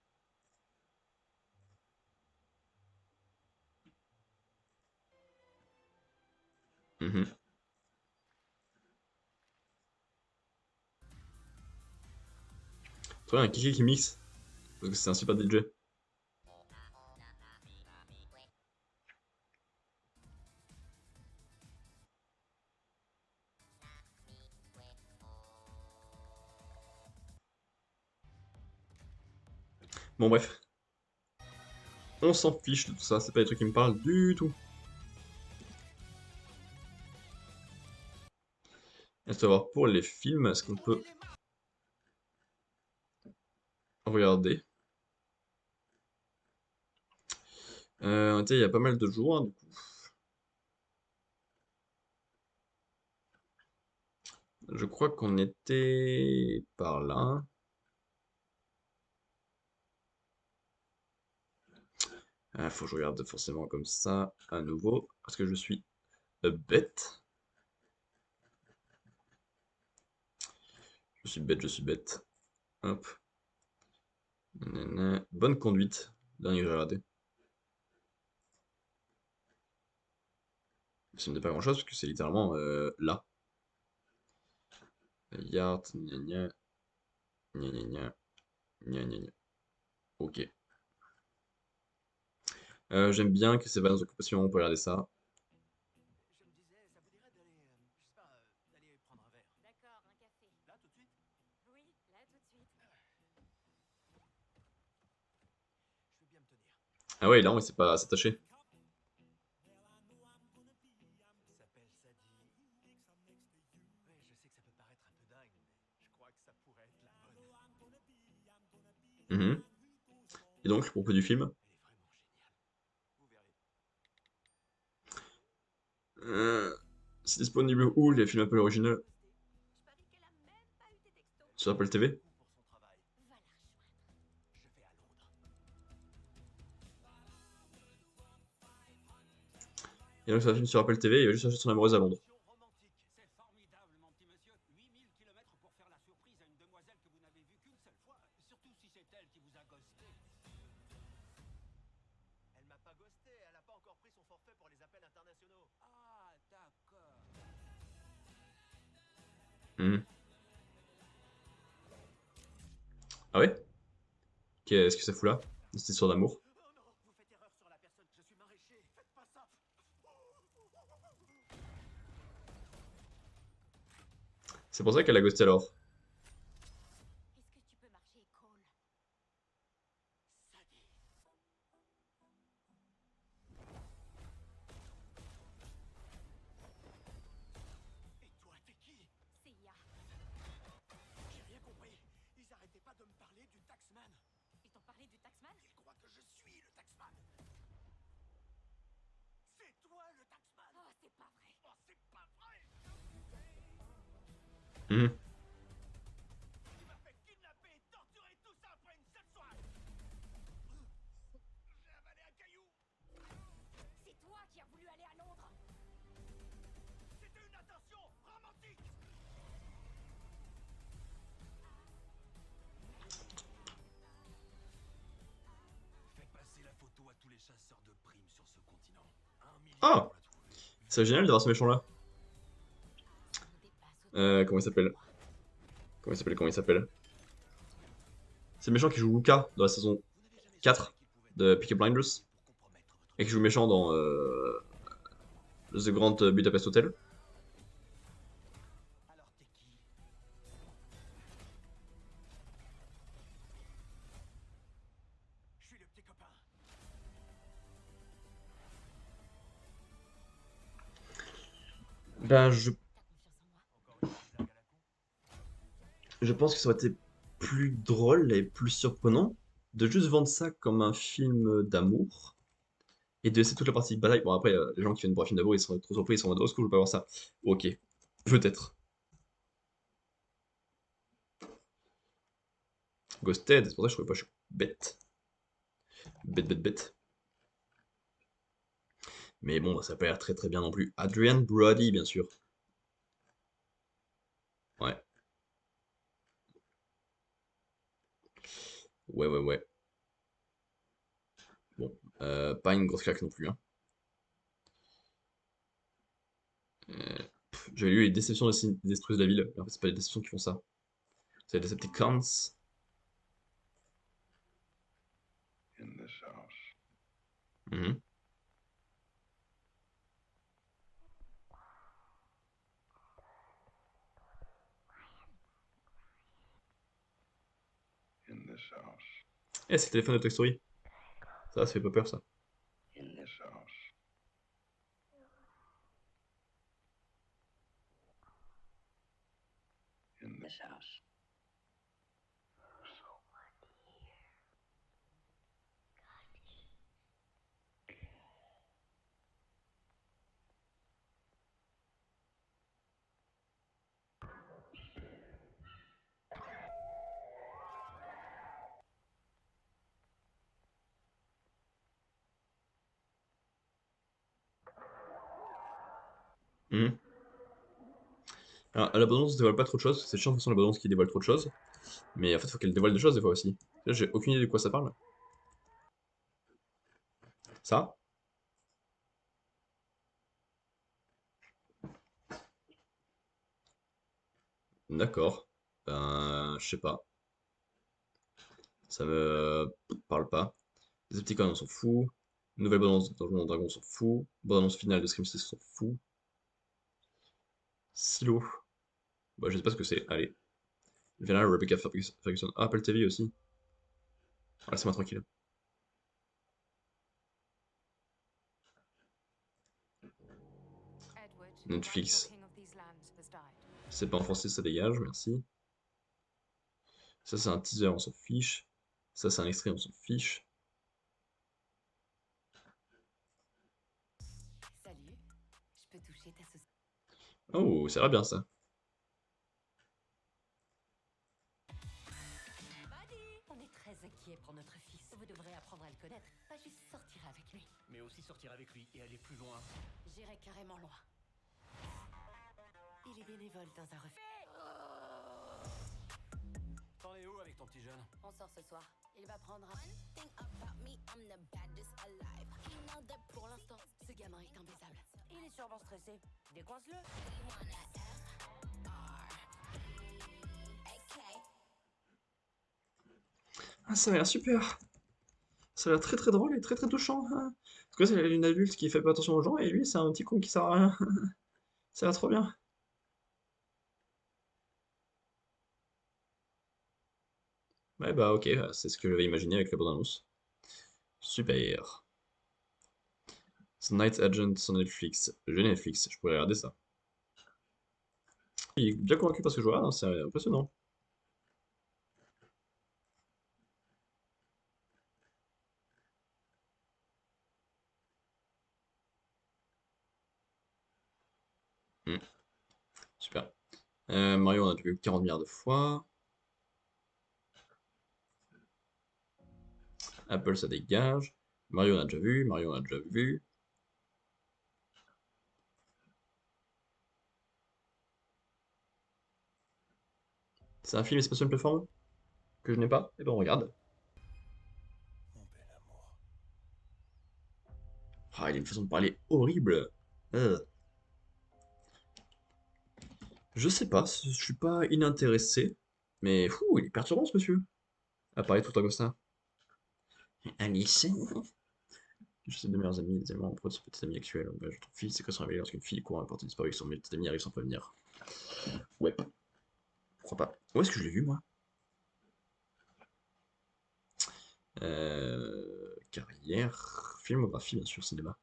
Mhm. Toi, un Kiki qui mixe. Parce que c'est un super DJ. Bon, bref. On s'en fiche de tout ça, c'est pas des trucs qui me parlent du tout. À savoir pour les films, est-ce qu'on peut regarder? Il y a pas mal de jours, hein, du coup. Je crois qu'on était par là. Faut que je regarde forcément comme ça à nouveau, parce que je suis bête. Je suis bête, je suis bête. Hop. Nanana. Bonne conduite. Dernier que j'ai regardé. Ça me dit pas grand chose parce que c'est littéralement là. Yard, gna gna, gna gna gna, gna gna gna. Ok. J'aime bien que c'est pas dans occupation, on peut regarder ça. Je me disais, ça vous dirait d'aller, je sais pas, d'aller prendre un verre. D'accord, un café. Là, tout de suite? Oui, là tout de suite. Je vais bien me tenir. Ah ouais, là on s'est pas s'attacher. S'appelle Sadie. Ouais, je sais que ça peut paraître un peu dingue, mais je crois que ça pourrait être la bonne. Mhm. Et donc, le propos du film? Elle est vraiment géniale. Vous verrez. Euh, c'est disponible où les films Apple originaux? Je parie qu'elle a même pas eu tes textos. Sur Apple TV? Beaucoup pour son travail. Va la rejoindre. Je vais à Londres. Et donc c'est un film sur Apple TV, il va juste chercher son amoureuse à Londres. Romantique. C'est formidable, mon petit monsieur. 8000 kilomètres pour faire la surprise à une demoiselle que vous n'avez vue qu'une seule fois. Surtout si c'est elle qui vous a ghosté. Elle m'a pas ghosté, elle a pas encore pris son forfait pour les appels internationaux. Ah, d'accord. Mhm. Ah ouais? Qu'est-ce que ça fout là? Cette histoire d'amour? Oh non, vous faites erreur sur la personne. Je suis maraîcher. Faites pas ça. C'est pour ça qu'elle a ghosté alors. Est-ce que tu peux marcher, Cole? Sadie. Et toi, t'es qui? C'est Ya. J'ai rien compris. Ils arrêtaient pas de me parler du taxman. Ils t'ont parlé du taxman? Ils croient que je suis le taxman. C'est toi le taxman. Oh, c'est pas vrai. Oh, c'est pas vrai. Mhm. Tu m'as fait kidnapper et torturer tout ça après une seule soirée. J'ai avalé un caillou. C'est toi qui as voulu aller à Londres. C'était une intention romantique. Faites passer la photo à tous les chasseurs de primes sur ce continent. 1 million Ah! pour la trouver. C'est génial d'avoir ce méchant là. Ça me dépasse autant. Comment il s'appelle? Comment il s'appelle? Comment il s'appelle? C'est le méchant qui joue Luca dans la saison Vous n'avez jamais 4 su qu'il pouvait de Peaky Blinders pour compromettre votre et qui joue le méchant dans The Grand Budapest Hotel. Alors t'es qui? Je suis le petit copain. Ben, T'as confiance en moi? Encore une petite blague à la con? je pense que ça aurait été plus drôle et plus surprenant de juste vendre ça comme un film d'amour et de laisser toute la partie bataille. Bon, après, les gens qui viennent pour un film d'amour, ils sont trop surpris, ils sont en mode, oh, ce que je veux pas voir ça. Ok, peut-être. Ghosted, c'est pour ça que je trouvais pas, je suis bête. Bête, bête, bête. Mais bon, ça a pas l'air très très bien non plus. Adrian Brody, bien sûr. Ouais, ouais, ouais, ouais. Bon, pas une grosse claque non plus, hein. J'avais lu les déceptions des destruisent la ville, mais en fait, c'est pas les déceptions qui font ça. C'est les Decepticons. in this house. Mhm. In this house. Eh, c'est le téléphone de Toy Story. Ça fait pas peur, ça. In this house. In this house. Mhm. Alors, la bande-annonce dévoile pas trop de choses, c'est chiant de toute façon la bande-annonce qui dévoile trop de choses, mais en fait faut qu'elle dévoile des choses des fois aussi. Là j'ai aucune idée de quoi ça parle. Ça? D'accord. Ben, je sais pas. Ça me parle pas. Decepticons on s'en fout. Nouvelle bande-annonce de Donjons et Dragons on s'en fout. Bande-annonce finale de Scream 6 on s'en fout. Silo. Bah je sais pas ce que c'est, allez. Viens là, Rebecca Ferguson. Ah, Apple TV aussi. Ah, laissez-moi tranquille. Netflix. C'est pas en français, ça dégage, merci. Ça, c'est un teaser, on s'en fiche. Ça, c'est un extrait, on s'en fiche. Salut, je peux toucher ta sauce. Oh, ça a l'air bien, ça. On est très inquiet pour notre fils. Vous devrez apprendre à le connaître, pas juste sortir avec lui. Mais aussi sortir avec lui et aller plus loin. J'irai carrément loin. Il est bénévole dans un refuge. T'en es où avec ton petit jeune? On sort ce soir. Il va prendre un... Pour l'instant, ce gamin est imbaisable. Il est sûrement stressé. Décoince-le. Ah, ça a l'air super. Ça a l'air très très drôle et très très touchant, hein. Parce que c'est une adulte qui fait pas attention aux gens et lui, c'est un petit con qui sert à rien. Ça a l'air trop bien. Ouais, bah ok, c'est ce que j'avais imaginé avec la bande-annonce. Super. The Night Agent sur Netflix. J'ai Netflix, je pourrais regarder ça. Il est bien convaincu par ce que je vois, hein, c'est impressionnant. Hmm, super. Mario, on a déjà vu 40 milliards de fois. Apple, ça dégage. Mario, on a déjà vu. Mario, on a déjà vu. C'est un film et c'est pas sur une plateforme que je n'ai pas. Et ben on regarde. Mon bel amour. Ah, il a une façon de parler horrible. Euh. Je sais pas, je suis pas inintéressé. Mais fou, il est perturbant ce monsieur. À parler tout le temps comme ça. Alice. Je sais de meilleurs amis, des amants entre de son petit ami actuel. Bah, ton fils, c'est quoi son réveil lorsqu'une fille court à portée disparue et que son petit ami arrive sans prévenir? Ouais, je crois pas. Où est-ce que je l'ai vu moi? Carrière, filmographie bien sûr, cinéma.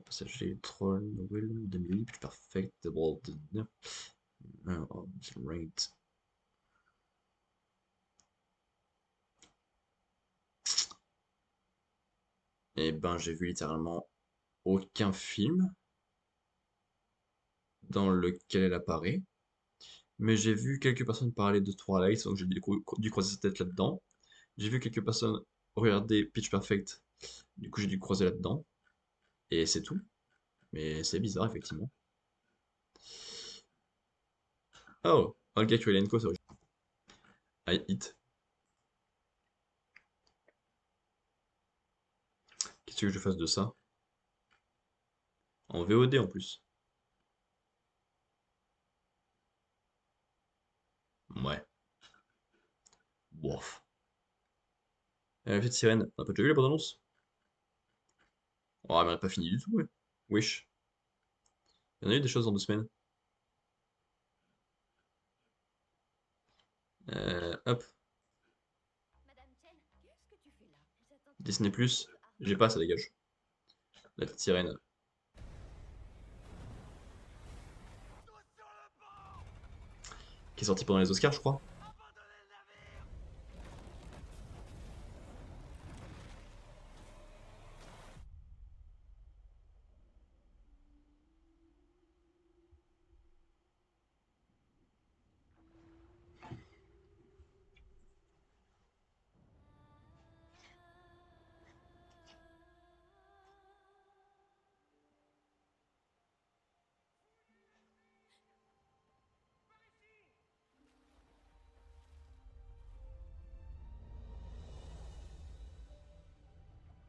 Passager, Troll, Noël, Demi, Pitch Perfect, The World, Ranked. Et ben j'ai vu littéralement aucun film dans lequel elle apparaît. Mais j'ai vu quelques personnes parler de Twilight, donc j'ai dû croiser sa tête là-dedans. J'ai vu quelques personnes regarder Pitch Perfect, du coup j'ai dû croiser là-dedans. Et c'est tout. Mais c'est bizarre, effectivement. Oh, Olga Kurylenko, c'est original. I Hit. Qu'est-ce que je fasse de ça? En VOD en plus. Ouais. Bof. Elle a fait de Sirène. On a pas déjà vu la bande-annonce? Oh, mais elle a pas fini du tout, ouais. Wesh. Il y en a eu des choses en 2 semaines. Hop. Madame Chen, Disney+, j'ai pas, ça dégage. La petite sirène. Qui est sorti pendant les Oscars, je crois.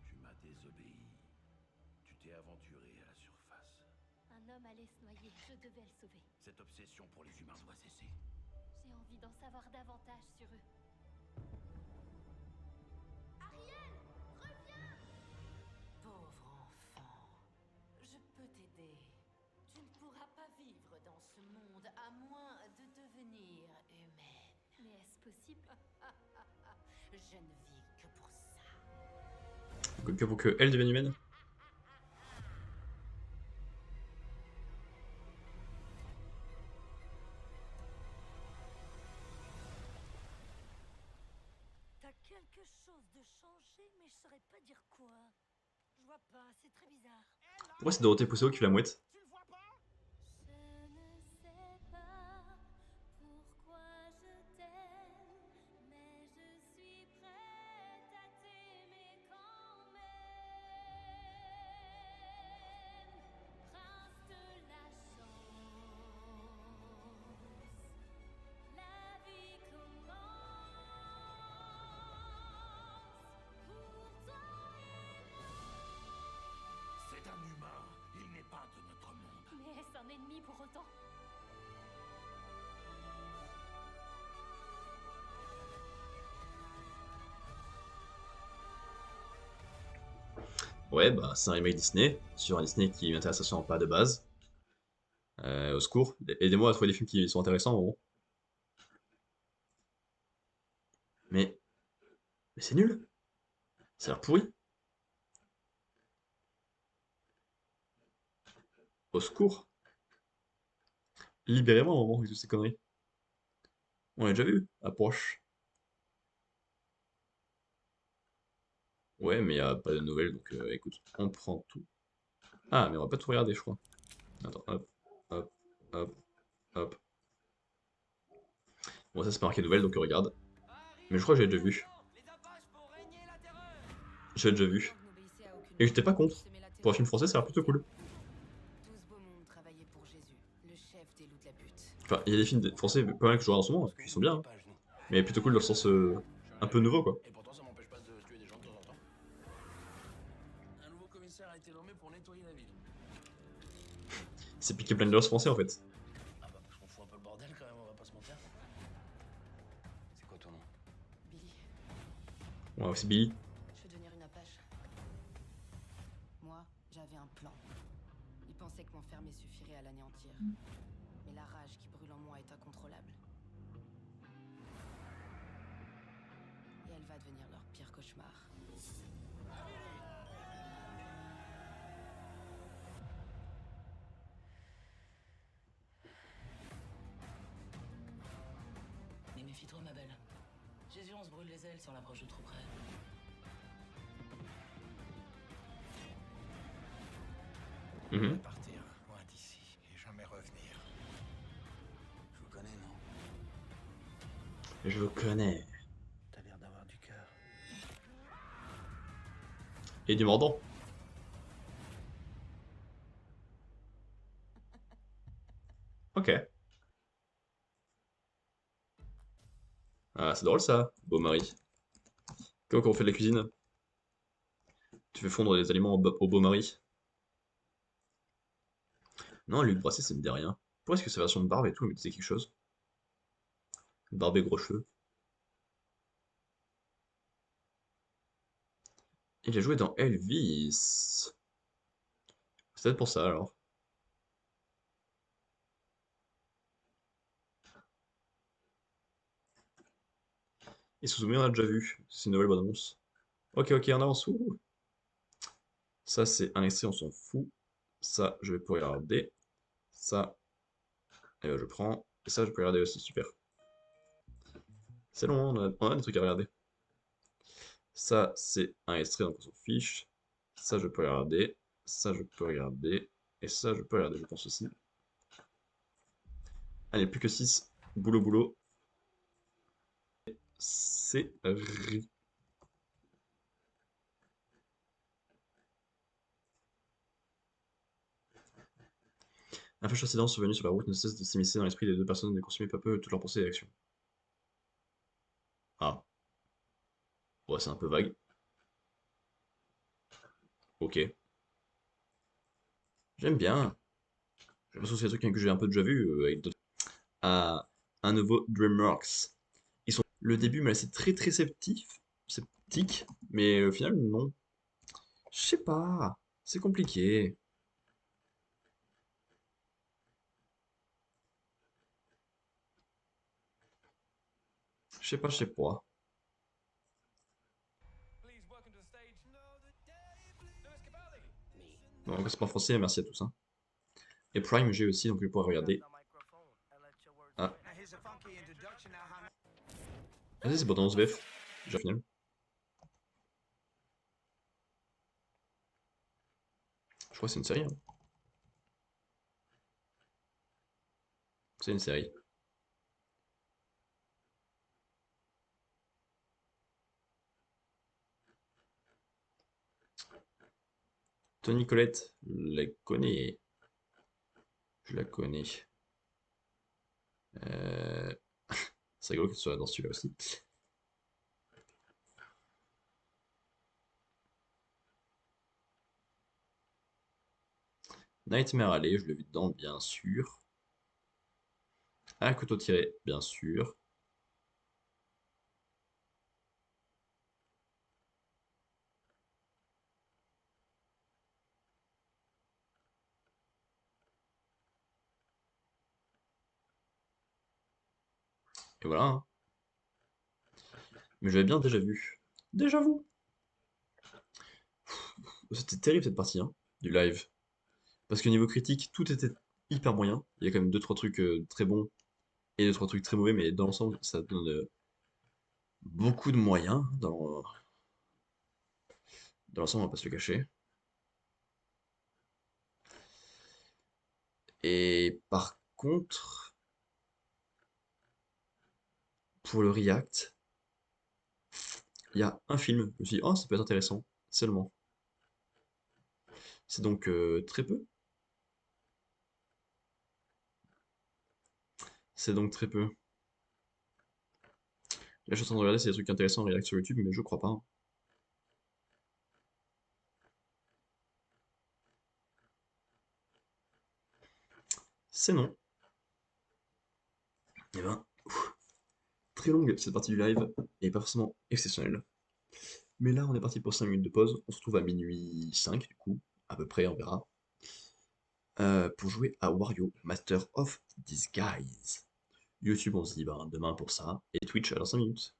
Tu m'as désobéi. Tu t'es aventuré à la surface. Un homme allait se noyer, je devais le sauver. Cette obsession pour les humains doit cesser. J'ai envie d'en savoir davantage sur eux. Ariel, reviens! Pauvre enfant, je peux t'aider. Tu ne pourras pas vivre dans ce monde à moins de devenir humaine. Mais est-ce possible? Je ne vis que pour ça. Que pour que elle devienne humaine. T'as quelque chose de changé, mais je saurais pas dire quoi. Je vois pas, c'est très bizarre. Pourquoi c'est Dorothée Pousseau qui la mouette? Je ne sais pas pourquoi je t'aime, mais je suis prête à t'aimer quand même. Prince de la chance, la vie commence pour toi et moi. C'est un humain. Il n'est pas de notre monde. Mais est-ce un ennemi pour autant? Ouais, bah c'est un remake Disney, sur un Disney qui m'intéresse absolument pas de base. Au secours, aidez-moi à trouver des films qui sont intéressants, en gros. Mais, mais c'est nul. Ça a l'air pourri. Au secours. Libérez-moi un moment avec toutes ces conneries. On l'a déjà vu. Approche. Ouais, mais y a pas de nouvelles, donc écoute, on prend tout. Ah, mais on va pas tout regarder, je crois. Attends, hop, hop, hop, hop. Bon, ça c'est pas marqué nouvelle, donc on regarde. Mais je crois que j'ai déjà vu. Les Apaches font régner la terreur. J'ai déjà vu. Et j'étais pas contre. Pour un film français, ça a l'air plutôt cool. Tout ce beau monde travaillait pour Jésus, le chef des loups de la butte. Enfin, il y a des films français pas mal que je regarde en ce moment, qui sont bien, hein. Pas à genoux. Mais plutôt cool dans le sens un peu nouveau, quoi. Et pourtant, ça m'empêche pas de tuer des gens de temps en temps. Un nouveau commissaire a été nommé pour nettoyer la ville. C'est Peaky Blinders français, en fait. Ah bah parce qu'on fout un peu le bordel quand même, on va pas se mentir. C'est quoi ton nom? Billy, Ouais, c'est Billy. je veux devenir une Apache. Moi, j'avais un plan. Il pensait que m'enfermer suffirait à l'anéantir. Mais la rage qui brûle en moi est incontrôlable. Et elle va devenir leur pire cauchemar. Mais méfie-toi, ma belle. Jésus, on se brûle les ailes si on l'approche de trop près. Mhm. Partir loin d'ici et jamais revenir. Je vous connais, non? Je le connais. T'as l'air d'avoir du cœur. Et du mordant. Ok. Ah, c'est drôle ça, beau mari. Comment on fait de la cuisine? Tu fais fondre des aliments au beau mari. Non, Luc Brasset, ça me dit rien. Pourquoi est-ce que sa version de barbe et tout, elle me disait quelque chose? Barbe et gros cheveux. Il a joué dans Elvis. C'est peut-être pour ça alors. Et Suzume, on a déjà vu. C'est une nouvelle bande-annonce. Ok, ok, on avance. Ouh. Ça, c'est un extrait, on s'en fout. Ça, je vais pouvoir regarder. Ça, je prends. Et ça, je peux regarder aussi, super. C'est long, on a des trucs à regarder. Ça, c'est un extrait, donc on s'en fiche. Ça, je peux regarder. Ça, je peux regarder. Et ça, je peux regarder, je pense aussi. Allez, plus que 6. Boulot, boulot. C'est un flash incident survenu sur la route ne cesse de s'immiscer dans l'esprit des deux personnes et de consumer peu à peu toutes leurs pensées et actions. Ah. Ouais, c'est un peu vague. Ok. J'aime bien. J'ai l'impression que c'est des trucs que j'ai un peu déjà vu avec d'autres. À un nouveau DreamWorks. Le début m'a laissé très très sceptique, mais au final, non. Je sais pas. C'est compliqué. Je sais pas, je sais pas. Donc, c'est pas français, merci à tous. Hein. Et Prime, j'ai aussi, donc je vais pouvoir regarder. Ah. Vas-y, c'est bon, dans VF. Déjà, au final. Je crois que c'est une série. Hein. C'est une série. Toni Collette, je la connais. Je la connais. Euh... c'est rigolo que tu sois dans celui-là aussi. Nightmare Alley, je l'ai vu dedans, bien sûr. Un couteau tiré, bien sûr. Et voilà. Hein. Mais j'avais bien déjà vu. Déjà vu. C'était terrible cette partie hein, du live. Parce que niveau critique, tout était hyper moyen. Il y a quand même 2-3 trucs très bons et 2-3 trucs très mauvais, mais dans l'ensemble, ça donne beaucoup de moyens. Hein, dans l'ensemble, on va pas se le cacher. Et par contre, pour le React, il y a un film. Je me suis dit, oh, ça peut être intéressant. Seulement. C'est donc très peu. C'est donc très peu. Là, je suis en train de regarder s'il y a des trucs intéressants en React sur YouTube, mais je crois pas. Hein. C'est non. Et ben, très longue cette partie du live, et pas forcément exceptionnelle. Mais là, on est parti pour 5 minutes de pause. On se retrouve à minuit 5, du coup, à peu près, on verra. Pour jouer à Wario Master of Disguise. YouTube, on se dit bah, demain pour ça. Et Twitch, dans 5 minutes.